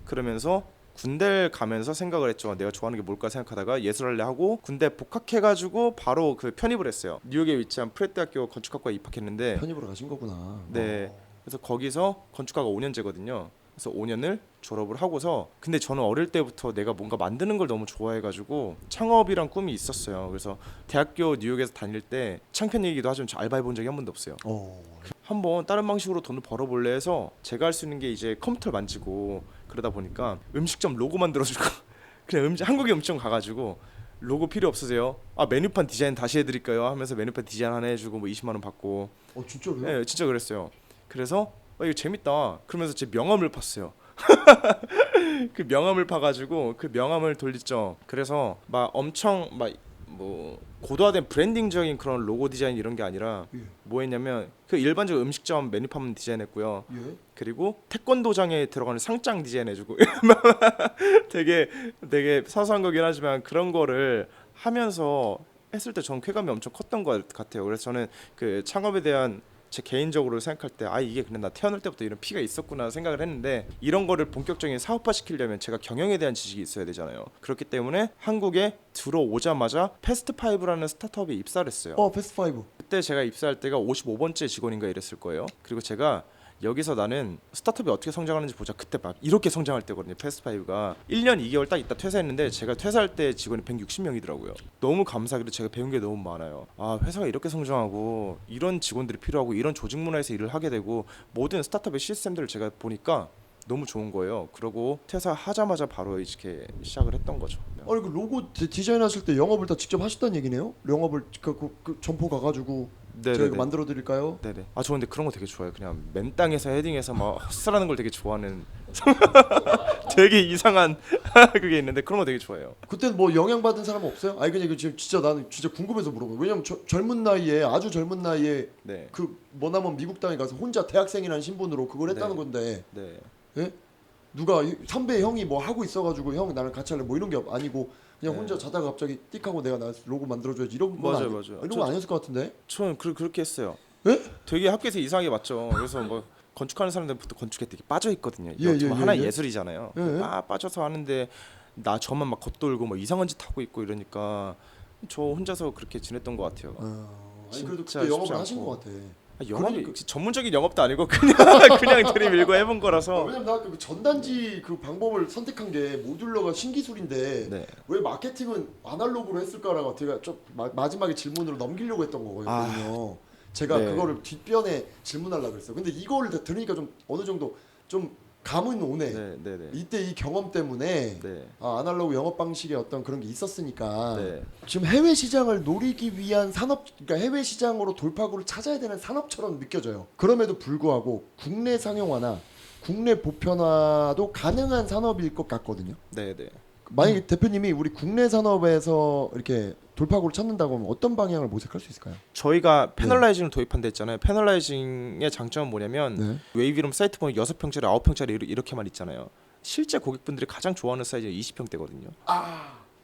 그러면서 군대를 가면서 생각을 했죠. 내가 좋아하는 게 뭘까 생각하다가 예술할래 하고 군대 복학해가지고 바로 그 편입을 했어요. 뉴욕에 위치한 프렛 대학교 건축학과에 입학했는데 편입으로 가신 거구나. 네. 그래서 거기서 건축학과 5년제거든요. 그래서 5년을 졸업을 하고서 근데 저는 어릴 때부터 내가 뭔가 만드는 걸 너무 좋아해가지고 창업이란 꿈이 있었어요. 그래서 대학교 뉴욕에서 다닐 때 창피한 얘기도 하지만 저 알바해본 적이 한 번도 없어요. 한번 다른 방식으로 돈을 벌어볼래 해서 제가 할 수 있는 게 이제 컴퓨터를 만지고 그러다 보니까 음식점 로고 만들어주고 그냥 한국의 음식점 가가지고 로고 필요 없으세요? 메뉴판 디자인 다시 해드릴까요? 하면서 메뉴판 디자인 하나 해주고 뭐 20만 원 받고. 진짜로요? 네, 진짜 그랬어요. 그래서 이거 재밌다. 그러면서 제 명함을 팠어요. 그 명함을 파가지고 그 명함을 돌렸죠. 그래서 막 엄청 막 뭐 고도화된 브랜딩적인 그런 로고 디자인 이런 게 아니라 뭐 했냐면 그 일반적 음식점 메뉴판 디자인했고요. 그리고 태권도장에 들어가는 상장 디자인해주고 되게 사소한 거긴 하지만 그런 거를 하면서 했을 때 전 쾌감이 엄청 컸던 것 같아요. 그래서 저는 그 창업에 대한 제 개인적으로 생각할 때 이게 그냥 나 태어날 때부터 이런 피가 있었구나 생각을 했는데 이런 거를 본격적인 사업화 시키려면 제가 경영에 대한 지식이 있어야 되잖아요. 그렇기 때문에 한국에 들어오자마자 패스트5라는 스타트업에 입사를 했어요. 패스트5. 그때 제가 입사할 때가 55번째 직원인가 이랬을 거예요. 그리고 제가 여기서 나는 스타트업이 어떻게 성장하는지 보자. 그때 막 이렇게 성장할 때거든요. 패스트5가 1년 2개월 딱 있다 퇴사했는데 제가 퇴사할 때 직원이 160명이더라고요. 너무 감사하게도 제가 배운 게 너무 많아요. 회사가 이렇게 성장하고 이런 직원들이 필요하고 이런 조직 문화에서 일을 하게 되고 모든 스타트업의 시스템들을 제가 보니까 너무 좋은 거예요. 그러고 퇴사하자마자 바로 이렇게 시작을 했던 거죠. 그 로고 디자인하실 때 영업을 다 직접 하셨다는 얘기네요? 영업을 그 점포 가가지고 제가 이거 만들어 드릴까요? 네네. 저 근데 그런 거 되게 좋아해요. 그냥 맨 땅에서 헤딩해서 막 헛살하는 걸 되게 좋아하는 되게 이상한 그게 있는데 그런 거 되게 좋아해요. 그때 뭐 영향 받은 사람 없어요? 그냥 이거 지금 진짜 나는 진짜 궁금해서 물어봐요. 왜냐면 젊은 나이에 아주 젊은 나이에 그 머나먼 미국 땅에 가서 혼자 대학생이라는 신분으로 그걸 했다는 건데. 예? 누가 선배 형이 뭐 하고 있어가지고 형 나랑 같이 할래 뭐 이런 게 아니고 그냥 네. 혼자 자다가 갑자기 띡 하고 내가 나 로고 만들어줘야지 이런 건 맞아요, 맞아요. 이런 거 아니었을 것 같은데? 저는 그렇게 했어요. 예? 되게 학교에서 이상하게 봤죠. 그래서 뭐 건축하는 사람들부터 건축에 되게 빠져 있거든요. 예, 정말 예, 하나의 예. 예술이잖아요. 예. 빠져서 하는데 저만 막 겉돌고 뭐 이상한 짓 하고 있고 이러니까 저 혼자서 그렇게 지냈던 것 같아요. 아니 그래도 진짜 그때 영업을 쉽지 하신 않고. 것 같아. 영업이 그러니까. 전문적인 영업도 아니고 그냥 그냥 들이밀고 해본 거라서. 왜냐면 나 그 전단지 그 방법을 선택한 게 모듈러가 신기술인데 네. 왜 마케팅은 아날로그로 했을까라고 제가 좀 마지막에 질문으로 넘기려고 했던 거거든요. 제가 네. 그거를 뒷변에 질문하려고 했어요. 근데 이거를 다 들으니까 좀 어느 정도 좀 감은 오네. 네. 이때 이 경험 때문에 네. 아날로그 영업 방식의 어떤 그런 게 있었으니까 네. 지금 해외 시장을 노리기 위한 산업, 그러니까 해외 시장으로 돌파구를 찾아야 되는 산업처럼 느껴져요. 그럼에도 불구하고 국내 상용화나 국내 보편화도 가능한 산업일 것 같거든요. 네. 만약에 대표님이 우리 국내 산업에서 이렇게 돌파구를 찾는다고 하면 어떤 방향을 모색할 수 있을까요? 저희가 패널라이징을 도입한다 했잖아요. 패널라이징의 장점은 뭐냐면 네. 웨이비룸 사이트 보면 6평짜리, 9평짜리 이렇게만 있잖아요. 실제 고객분들이 가장 좋아하는 사이즈는 20평대거든요.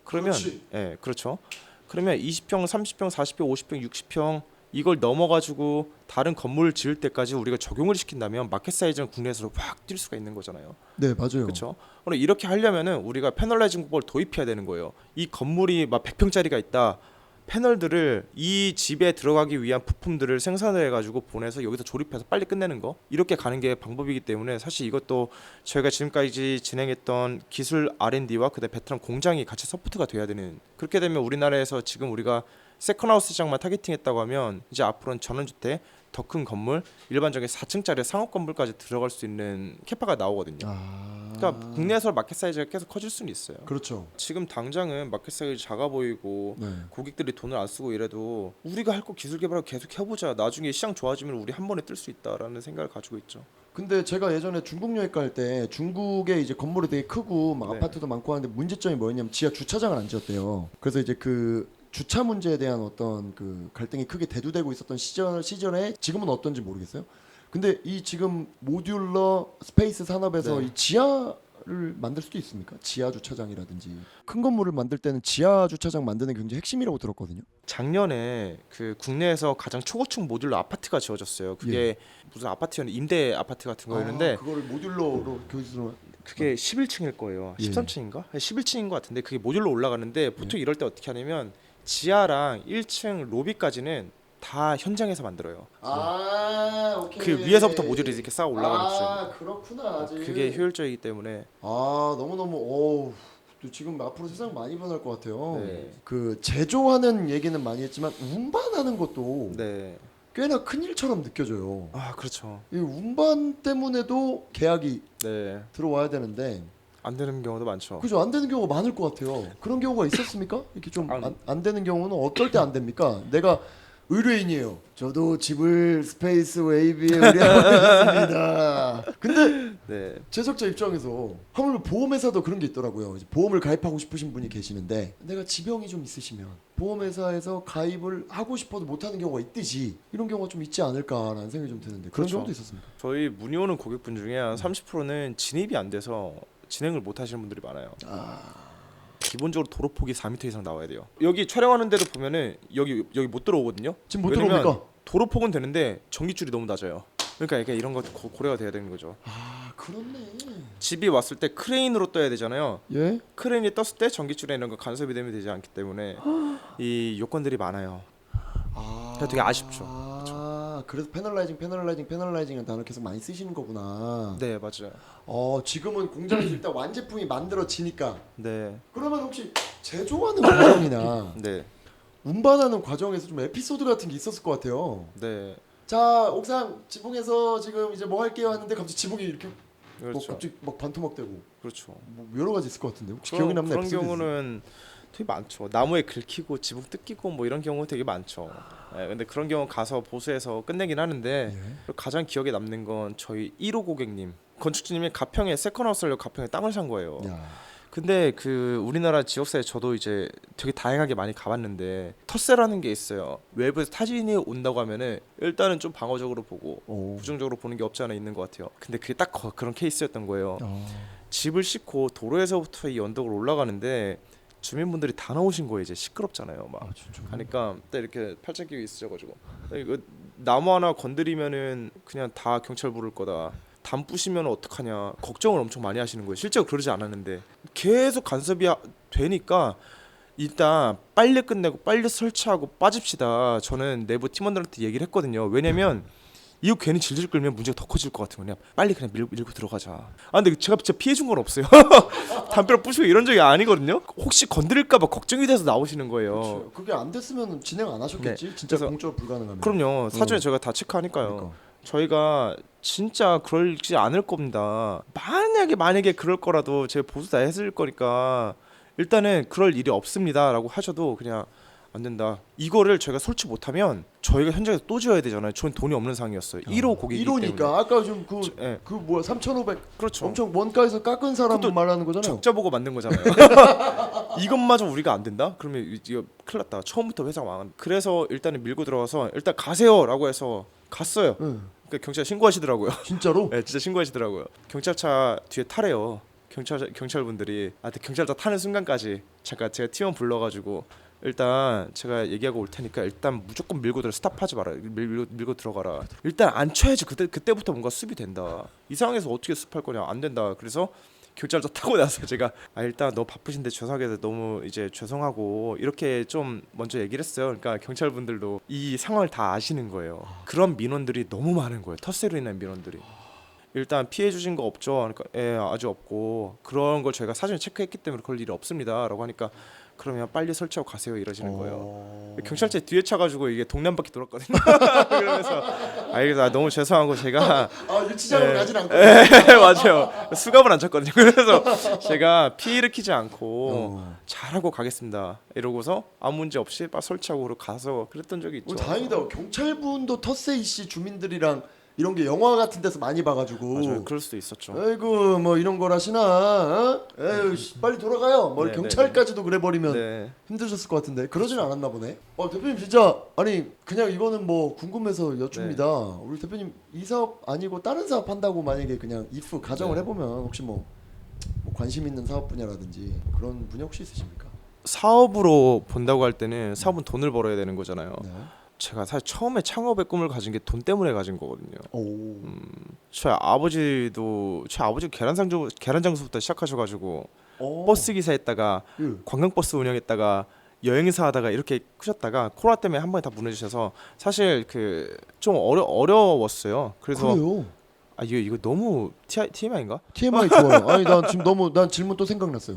그러면 그렇지. 예, 그렇죠. 그러면 20평, 30평, 40평, 50평, 60평 이걸 넘어가지고 다른 건물을 지을 때까지 우리가 적용을 시킨다면 마켓 사이즈는 국내에서 확 뛸 수가 있는 거잖아요. 네, 맞아요. 그렇죠. 그럼 이렇게 하려면은 우리가 패널라이징 공법을 도입해야 되는 거예요. 이 건물이 막 100평짜리가 있다. 패널들을 이 집에 들어가기 위한 부품들을 생산을 해가지고 보내서 여기서 조립해서 빨리 끝내는 거 이렇게 가는 게 방법이기 때문에 사실 이것도 저희가 지금까지 진행했던 기술 R&D와 그다음 베트남 공장이 같이 서포트가 돼야 되는 그렇게 되면 우리나라에서 지금 우리가 세컨하우스 시장만 타겟팅했다고 하면 이제 앞으로는 전원주택 더 큰 건물 일반적인 4층짜리 상업 건물까지 들어갈 수 있는 캐파가 나오거든요. 그러니까 국내에서 마켓 사이즈가 계속 커질 수는 있어요. 그렇죠. 지금 당장은 마켓 사이즈 작아 보이고 네. 고객들이 돈을 안 쓰고 이래도 우리가 할 거 기술 개발을 계속 해보자. 나중에 시장 좋아지면 우리 한 번에 뜰 수 있다라는 생각을 가지고 있죠. 근데 제가 예전에 중국 여행 갈 때 중국에 이제 건물이 되게 크고 막 네. 아파트도 많고 하는데 문제점이 뭐였냐면 지하 주차장을 안 지었대요. 그래서 이제 그 주차 문제에 대한 어떤 그 갈등이 크게 대두되고 있었던 시절에 지금은 어떤지 모르겠어요. 근데 이 지금 모듈러 스페이스 산업에서 네. 이 지하를 만들 수도 있습니까? 지하 주차장이라든지 큰 건물을 만들 때는 지하 주차장 만드는 게 굉장히 핵심이라고 들었거든요. 작년에 그 국내에서 가장 초고층 모듈러 아파트가 지어졌어요. 그게 무슨 아파트였는데 임대 아파트 같은 거였는데 그거를 모듈러로 교수로 그게 11층일 거예요. 예. 13층인가? 11층인 것 같은데 그게 모듈러 올라가는데 보통 이럴 때 어떻게 하냐면 지하랑 1층 로비까지는 다 현장에서 만들어요. 오케이. 그 위에서부터 모듈이 이렇게 쌓아 올라가는 구조입니다. 그렇구나. 아직. 그게 효율적이기 때문에 너무너무 어우 또 지금 앞으로 세상 많이 변할 것 같아요. 네. 그 제조하는 얘기는 많이 했지만 운반하는 것도 네. 꽤나 큰 일처럼 느껴져요. 그렇죠. 이 운반 때문에도 계약이 네. 들어와야 되는데 안 되는 경우도 많죠. 그죠? 안 되는 경우가 많을 것 같아요. 그런 경우가 있었습니까? 이렇게 좀 아니. 안 되는 경우는 어떨 때 안 됩니까? 내가 의뢰인이에요. 저도 집을 스페이스 웨이비에 의뢰하고 있습니다. 근데 네. 제작자 입장에서 하물며 보험회사도 그런 게 있더라고요. 이제 보험을 가입하고 싶으신 분이 계시는데 내가 지병이 좀 있으시면 보험회사에서 가입을 하고 싶어도 못하는 경우가 있듯이 이런 경우가 좀 있지 않을까라는 생각이 좀 드는데 그런 그렇죠. 경우도 있었습니까? 저희 문의 오는 고객분 중에 한 30%는 진입이 안 돼서 진행을 못 하시는 분들이 많아요. 기본적으로 도로폭이 4m 이상 나와야 돼요. 여기 촬영하는 데도 보면은 여기 못 들어오거든요. 지금 못 왜냐면 들어옵니까? 도로폭은 되는데 전기줄이 너무 낮아요. 그러니까 이게 이런 거 고려가 돼야 되는 거죠. 그렇네. 집이 왔을 때 크레인으로 떠야 되잖아요. 예? 크레인이 떴을 때 전기줄에 이런 거 간섭이 되면 되지 않기 때문에 이 요건들이 많아요. 그래서 되게 아쉽죠. 그래서 패널라이징이라는 단어 계속 많이 쓰시는 거구나. 네, 맞아요. 지금은 공장에서 일단 완제품이 만들어지니까 네. 그러면 혹시 제조하는 과정이나 네. 운반하는 과정에서 좀 에피소드 같은 게 있었을 것 같아요. 네. 자, 옥상 지붕에서 지금 이제 뭐 할게요 하는데 갑자기 지붕이 이렇게 뭐 그렇죠. 갑자기 막 반토막되고 그렇죠. 뭐 여러 가지 있을 것 같은데 혹시 기억이 남는 그런 에피소드 경우는 되게 많죠. 나무에 긁히고 지붕 뜯기고 뭐 이런 경우 되게 많죠. 네, 근데 그런 경우 가서 보수해서 끝내긴 하는데 예. 가장 기억에 남는 건 저희 1호 고객님 건축주님이 가평에 세컨하우스를 가평에 땅을 산 거예요. 야. 근데 그 우리나라 지역사에 저도 이제 되게 다양하게 많이 가봤는데 텃세라는 게 있어요. 외부에서 타진이 온다고 하면은 일단은 좀 방어적으로 보고 오. 부정적으로 보는 게 없지 않아 있는 것 같아요. 근데 그게 딱 그런 케이스였던 거예요. 집을 싣고 도로에서부터 이 언덕을 올라가는데 주민분들이 다 나오신 거예요. 이제 시끄럽잖아요. 막 진짜. 하니까 딱 이렇게 팔짱 끼고 있으셔가지고 이거 나무 하나 건드리면은 그냥 다 경찰 부를 거다. 담 부시면 어떡하냐 걱정을 엄청 많이 하시는 거예요. 실제로 그러지 않았는데 계속 간섭이 되니까 일단 빨리 끝내고 빨리 설치하고 빠집시다. 저는 내부 팀원들한테 얘기를 했거든요. 왜냐면 이거 괜히 질질 끌면 문제가 더 커질 것 같으면 그냥 빨리 그냥 밀고 들어가자. 아 근데 제가 진짜 피해 준 건 없어요. 담벼락 부시고 이런 적이 아니거든요. 혹시 건드릴까봐 걱정이 돼서 나오시는 거예요. 그렇죠. 그게 안 됐으면 진행 안 하셨겠지. 네. 진짜 그래서- 공적 불가능하면. 그럼요. 사전에 저희가 다 체크하니까요. 그러니까. 저희가 진짜 그러지 않을 겁니다. 만약에 그럴 거라도 제가 보수 다 했을 거니까 일단은 그럴 일이 없습니다라고 하셔도 그냥 안 된다. 이거를 저희가 설치 못하면 저희가 현장에서 또 지어야 되잖아요. 전 돈이 없는 상황이었어요. 1호 고객이기 때문에. 1호니까 아까 좀 예. 그 뭐야 3,500 그렇죠. 엄청 원가에서 깎은 사람 그것도 말하는 거잖아요. 적자 보고 만든 거잖아요. 이것마저 우리가 안 된다? 그러면 이거 큰일 났다. 처음부터 회사가 망한. 그래서 일단은 밀고 들어가서 일단 가세요라고 해서 갔어요. 응. 그러니까 경찰 신고하시더라고요. 진짜로? 네, 진짜 신고하시더라고요. 경찰차 뒤에 타래요. 경찰분들이 경찰차 타는 순간까지 잠깐 제가 팀원 불러가지고 일단 제가 얘기하고 올 테니까 일단 무조건 밀고 들어 스탑하지 마라. 밀고 들어가라. 일단 안 쳐야지. 그때부터 뭔가 수비 된다. 이 상황에서 어떻게 수습할 거냐. 안 된다. 그래서 경찰차 타고 나서 제가 일단 너 바쁘신데 죄송하게 돼서 너무 이제 죄송하고 이렇게 좀 먼저 얘기를 했어요. 그러니까 경찰분들도 이 상황을 다 아시는 거예요. 그런 민원들이 너무 많은 거예요. 텃세로 인한 민원들이. 일단 피해 주신 거 없죠? 그러니까 아직 없고 그런 걸 저희가 사전에 체크했기 때문에 그럴 일이 없습니다라고 하니까 그러면 빨리 설치하고 가세요 이러시는 거예요. 경찰차 뒤에 차가지고 이게 동네 한 바퀴 돌았거든요. 그러면서 알겠다 너무 죄송하고 제가 유치장으로 가진 않고. 맞아요. 수갑을 안 찼거든요. 그래서 제가 피해 일으키지 않고 잘하고 가겠습니다. 이러고서 아무 문제 없이 빨리 설치하고 가서 그랬던 적이 있죠. 다행이다. 경찰분도 텃세 이씨 주민들이랑 이런 게 영화 같은 데서 많이 봐가지고. 맞아요. 그럴 수도 있었죠. 아이고 뭐 이런 거라시나. 어? 에휴 씨, 빨리 돌아가요. 뭐 네, 경찰까지도 그래 버리면 네. 힘드셨을 것 같은데 그러진 않았나 보네. 대표님 진짜 아니 그냥 이거는 뭐 궁금해서 여쭙니다. 우리 대표님 이 사업 아니고 다른 사업 한다고 만약에 그냥 if 가정을 해보면 혹시 뭐 관심 있는 사업 분야라든지 그런 분야 혹시 있으십니까? 사업으로 본다고 할 때는 사업은 돈을 벌어야 되는 거잖아요. 네. 제가 사실 처음에 창업의 꿈을 가진 게 돈 때문에 가진 거거든요. 오. 저희 아버지 계란 장수부터 시작하셔가지고 버스 기사했다가 예. 관광버스 운영했다가 여행사 하다가 이렇게 크셨다가 코로나 때문에 한 번에 다 무너지셔서 사실 그 좀 어려웠어요. 그래서 그래요. 이거 너무 TMI인가? TMI 좋아요. 아니 난 질문 또 생각났어요.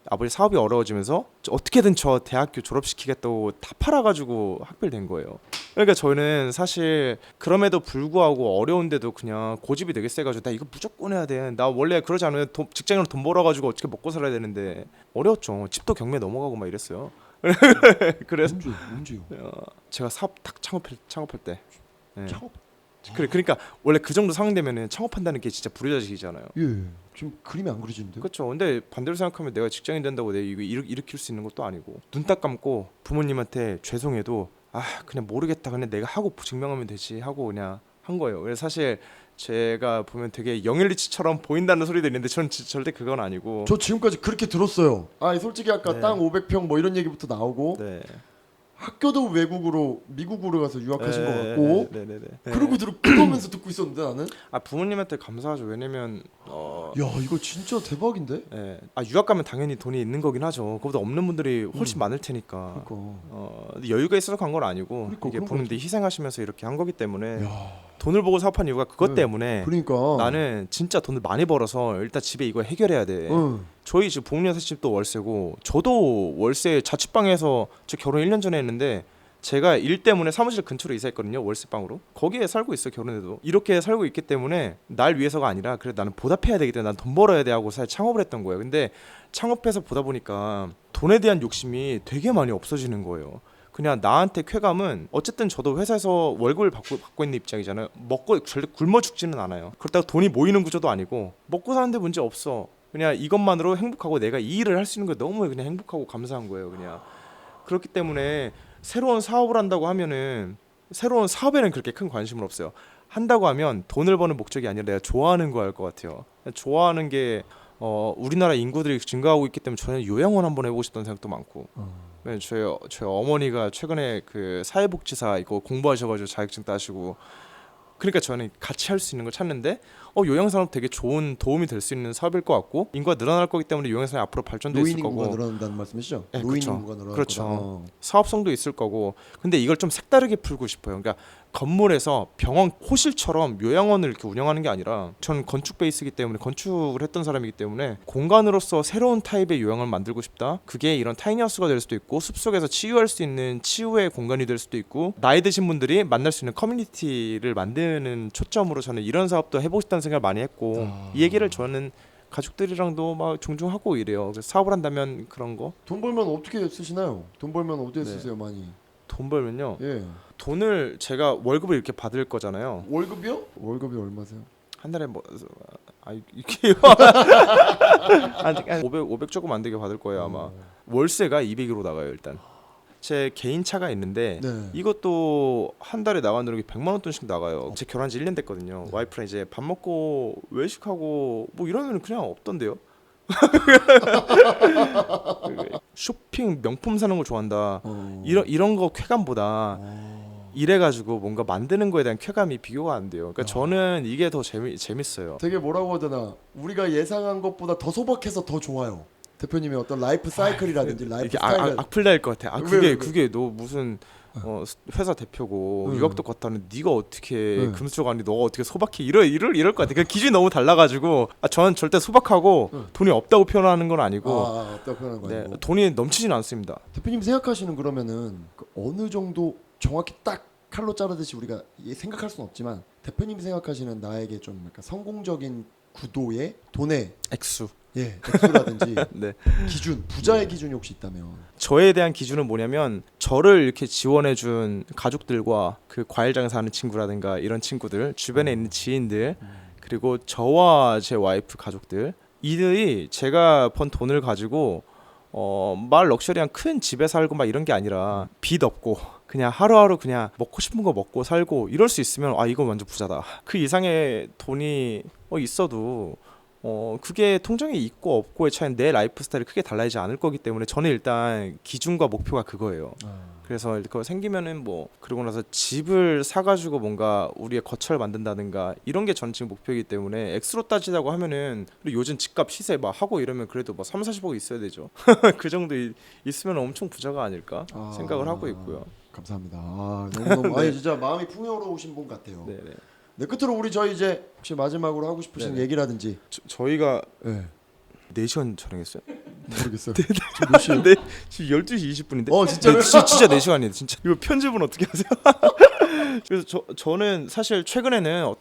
아버지 사업이 어려워지면서 어떻게든 저 대학교 졸업시키겠다고 다 팔아가지고 학비를 낸 거예요. 그러니까 저는 사실 그럼에도 불구하고 어려운데도 그냥 고집이 되게 세가지고 나 이거 무조건 해야 돼. 나 원래 그러지 않으면 직장으로 돈 벌어가지고 어떻게 먹고 살아야 되는데 어려웠죠. 집도 경매 넘어가고 막 이랬어요. 그래서 언제요? 제가 사업 딱 창업할 때. 네. 창업? 그러니까 원래 그 정도 상황 되면은 창업한다는 게 진짜 불효자식이잖아요. 예. 지금 그림이 안 그려지는데요? 그렇죠. 근데 반대로 생각하면 내가 직장인 된다고 내가 이거 일으킬 수 있는 것도 아니고 눈 딱 감고 부모님한테 죄송해도 그냥 모르겠다. 그냥 내가 하고 증명하면 되지 하고 그냥 한 거예요. 그래서 사실 제가 보면 되게 영일리치처럼 보인다는 소리도 있는데 저는 절대 그건 아니고. 저 지금까지 그렇게 들었어요. 솔직히 아까 네. 땅 500평 뭐 이런 얘기부터 나오고 네. 학교도 미국으로 가서 유학하신 것 같고 네네네. 그러고 그러면서 듣고 있었는데 나는 부모님한테 감사하죠. 왜냐면 야 이거 진짜 대박인데? 예. 유학 가면 당연히 돈이 있는 거긴 하죠. 그보다 없는 분들이 훨씬 많을 테니까. 그러니까 근데 여유가 있어서 간 건 아니고 그러니까, 이게 그런 부모님들이 희생하시면서 이렇게 한 거기 때문에 야 돈을 보고 사업한 이유가 그것 네. 때문에 그러니까 나는 진짜 돈을 많이 벌어서 일단 집에 이거 해결해야 돼. 저희 집 부모님 사실 집도 월세고 저도 월세 자취방에서 저 결혼 1년 전에 했는데 제가 일 때문에 사무실 근처로 이사했거든요. 월세방으로. 거기에 살고 있어요. 결혼해도. 이렇게 살고 있기 때문에 날 위해서가 아니라 그래 나는 보답해야 되기 때문에 난 돈 벌어야 돼 하고 사실 창업을 했던 거예요. 근데 창업해서 보다 보니까 돈에 대한 욕심이 되게 많이 없어지는 거예요. 그냥 나한테 쾌감은 어쨌든 저도 회사에서 월급을 받고 있는 입장이잖아요. 먹고 절대 굶어 죽지는 않아요. 그렇다고 돈이 모이는 구조도 아니고 먹고 사는데 문제 없어. 그냥 이것만으로 행복하고 내가 이 일을 할 수 있는 게 너무 그냥 행복하고 감사한 거예요. 그냥 그렇기 때문에 새로운 사업을 한다고 하면은 새로운 사업에는 그렇게 큰 관심은 없어요. 한다고 하면 돈을 버는 목적이 아니라 내가 좋아하는 거 할 것 같아요. 좋아하는 게 우리나라 인구들이 증가하고 있기 때문에 저는 요양원 한번 해보고 싶다는 생각도 많고. 네, 저희 어머니가 최근에 그 사회복지사 이거 공부하셔가지고 자격증 따시고, 그러니까 저는 같이 할 수 있는 걸 찾는데 요양산업 되게 좋은 도움이 될 수 있는 사업일 것 같고, 인구가 늘어날 거기 때문에 요양산업이 앞으로 발전도 있을 노인 인구가 거고, 늘어난다는 말씀이시죠? 네, 노인 그렇죠. 인구가 늘어날 그렇죠. 거다. 사업성도 있을 거고. 근데 이걸 좀 색다르게 풀고 싶어요. 그러니까 건물에서 병원 호실처럼 요양원을 이렇게 운영하는 게 아니라, 전 건축 베이스이기 때문에, 건축을 했던 사람이기 때문에 공간으로서 새로운 타입의 요양을 만들고 싶다. 그게 이런 타이니하우스가 될 수도 있고, 숲속에서 치유할 수 있는 치유의 공간이 될 수도 있고, 나이 드신 분들이 만날 수 있는 커뮤니티를 만드는 초점으로 저는 이런 사업도 해보고 싶다는 생각을 많이 했고, 이 얘기를 저는 가족들이랑도 막 종종 하고 이래요. 그래서 사업을 한다면 그런 거. 돈 벌면 어떻게 쓰시나요? 돈 벌면 어디에 네. 쓰세요 많이? 돈 벌면요. 예. 돈을 제가 월급을 이렇게 받을 거잖아요. 월급이요? 월급이 얼마세요? 한 달에 이게 한 500 조금 안 되게 받을 거예요 아마. 월세가 200으로 나가요 일단. 제 개인 차가 있는데 네. 이것도 한 달에 나가는 게 100만 원 돈씩 나가요. 제 결혼한 지 1년 됐거든요. 와이프랑 이제 밥 먹고 외식하고 뭐 이러면 그냥 없던데요. 쇼핑 명품 사는 거 좋아한다. 이런 거 쾌감보다 이래가지고 뭔가 만드는 거에 대한 쾌감이 비교가 안 돼요. 그러니까 저는 이게 더 재밌어요. 되게 뭐라고 해야 되나, 우리가 예상한 것보다 더 소박해서 더 좋아요. 대표님의 어떤 라이프 사이클이라든지 라이프 이게 스타일. 악플 것 같아. 왜? 그게 너 무슨 회사 대표고 유학도 갔다는 네가 어떻게 금수저 아니 너가 어떻게 소박해 이럴 것 같아. 그 기준이 너무 달라가지고 저는 절대 소박하고 돈이 없다고 표현하는 건 아니고 없다고 표현한 거 아니고. 돈이 넘치진 않습니다. 대표님 생각하시는 그러면은 그 어느 정도 정확히 딱 칼로 자르듯이 우리가 생각할 수는 없지만, 대표님이 생각하시는 나에게 좀 약간 성공적인 구도의 돈의 액수. 액수라든지 네. 기준, 부자의 기준이 혹시 있다면. 저에 대한 기준은 뭐냐면, 저를 이렇게 지원해준 가족들과 그 과일 장사하는 친구라든가 이런 친구들, 주변에 있는 지인들, 그리고 저와 제 와이프 가족들, 이들이 제가 번 돈을 가지고 말 럭셔리한 큰 집에 살고 막 이런 게 아니라 빚 없고 그냥 하루하루 그냥 먹고 싶은 거 먹고 살고 이럴 수 있으면 이거 완전 부자다. 그 이상의 돈이 있어도 그게 통장에 있고 없고의 차이는 내 라이프 스타일이 크게 달라지지 않을 거기 때문에, 저는 일단 기준과 목표가 그거예요. 그래서 그거 생기면은 뭐 그러고 나서 집을 사가지고 뭔가 우리의 거처를 만든다든가 이런 게 전 지금 목표이기 때문에, 액수로 따지자고 하면은 그리고 요즘 집값 시세 막 하고 이러면 그래도 뭐 30-40억 있어야 되죠. 그 정도 있으면 엄청 부자가 아닐까 생각을 하고 있고요. 감사합니다. 너무 네. 진짜 마음이 풍요로우신 분 같아요. 네네. 네, 끝으로 우리 저희 이제 혹시 마지막으로 하고 싶으신 네네. 얘기라든지. 저희가 네. 4시간 촬영했어요? 모르겠어요. 지금 몇 시요? 네, 지금 12시 20분인데. 진짜요? 진짜 4시간이에요. 진짜. 이거 편집은 어떻게 하세요? 그래서 저는 사실 최근에는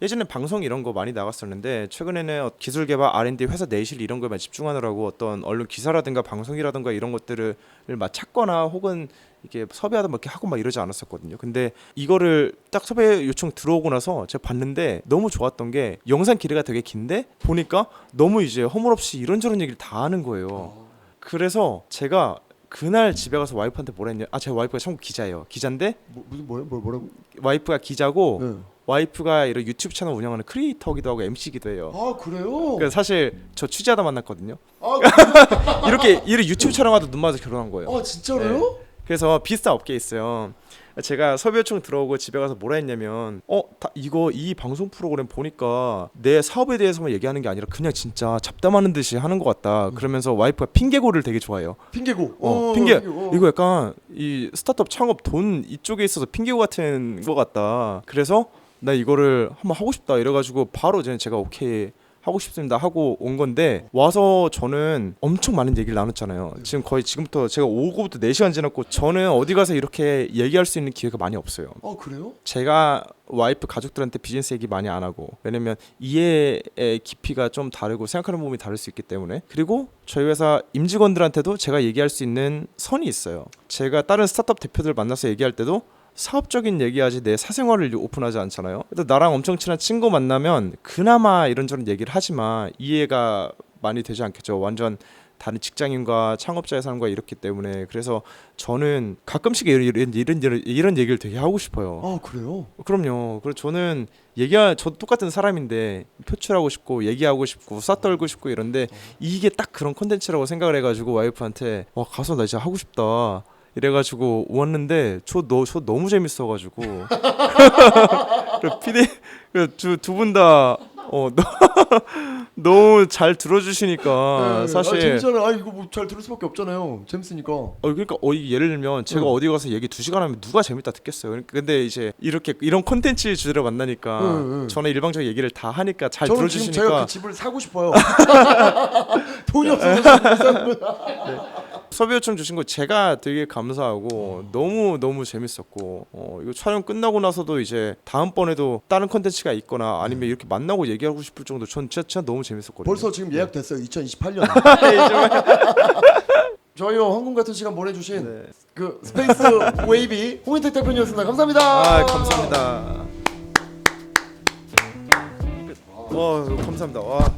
예전에 방송 이런 거 많이 나갔었는데, 최근에는 기술 개발 R&D 회사 내실 이런 거에만 집중하느라고 어떤 언론 기사라든가 방송이라든가 이런 것들을 막 찾거나 혹은 이게 섭외하다 막 이렇게 하고 막 이러지 않았었거든요. 근데 이거를 딱 섭외 요청 들어오고 나서 제가 봤는데 너무 좋았던 게, 영상 길이가 되게 긴데 보니까 너무 이제 허물없이 이런저런 얘기를 다 하는 거예요. 그래서 제가 그날 집에 가서 와이프한테 뭐라 했냐, 제 와이프가 참고 기자예요. 기자인데 뭐라고? 와이프가 기자고 네. 와이프가 이런 유튜브 채널 운영하는 크리에이터기도 하고 MC기도 해요. 그래요? 그래서 사실 저 취재하다 만났거든요. 아, 이렇게 유튜브 촬영하다 눈 맞아서 결혼한 거예요. 진짜로요? 그래서 비슷한 업계에 있어요. 제가 섭외 요청 들어오고 집에 가서 뭐라 했냐면, 이 방송 프로그램 보니까 내 사업에 대해서만 얘기하는 게 아니라 그냥 진짜 잡담하는 듯이 하는 것 같다. 그러면서 와이프가 핑계고를 되게 좋아해요. 핑계고. 핑계. 이거 약간 이 스타트업 창업 돈 이쪽에 있어서 핑계고 같은 것 같다. 그래서 나 이거를 한번 하고 싶다 이래가지고 바로 제가 오케이 하고 싶습니다 하고 온 건데, 와서 저는 엄청 많은 얘기를 나눴잖아요. 지금 거의 지금부터 제가 오고부터 4시간 지났고, 저는 어디 가서 이렇게 얘기할 수 있는 기회가 많이 없어요. 그래요? 제가 와이프 가족들한테 비즈니스 얘기 많이 안 하고, 왜냐면 이해의 깊이가 좀 다르고 생각하는 부분이 다를 수 있기 때문에. 그리고 저희 회사 임직원들한테도 제가 얘기할 수 있는 선이 있어요. 제가 다른 스타트업 대표들 만나서 얘기할 때도 사업적인 얘기하지 내 사생활을 오픈하지 않잖아요. 그래서 나랑 엄청 친한 친구 만나면 그나마 이런저런 얘기를 하지만 이해가 많이 되지 않겠죠. 완전 다른 직장인과 창업자의 삶과 이렇기 때문에 그래서 저는 가끔씩 이런 얘기를 되게 하고 싶어요. 아 그래요? 그럼요. 그래서 저는 저도 똑같은 사람인데 표출하고 싶고 얘기하고 싶고 수다 떨고 싶고 이런데 이게 딱 그런 콘텐츠라고 생각을 해가지고 와이프한테 가서 나 진짜 하고 싶다 이래가지고 왔는데 저 너무 재밌어가지고 두 분 다 너무 잘 들어주시니까 네. 사실 재밌잖아요. 이거 뭐 잘 들을 수밖에 없잖아요. 재밌으니까. 그러니까 이게 예를 들면 제가 어디 가서 얘기 2시간 하면 누가 재밌다 듣겠어요. 근데 이제 이런 콘텐츠 주제로 만나니까 저는 일방적인 얘기를 다 하니까 잘 저는 지금 들어주시니까 제가 그 집을 사고 싶어요. 돈이 없어서 못 사는 섭외 요청 주신 거 제가 되게 감사하고 너무 재밌었고 이거 촬영 끝나고 나서도 이제 다음번에도 다른 콘텐츠가 있거나 아니면 이렇게 만나고 얘기하고 싶을 정도 전 진짜 너무 재밌었거든요. 벌써 지금 예약됐어요. 2028년. 저희와 황금 같은 시간 보내주신 그 스페이스 웨이비 홍인택 대표님이었습니다. 감사합니다. 감사합니다. 감사합니다. 와.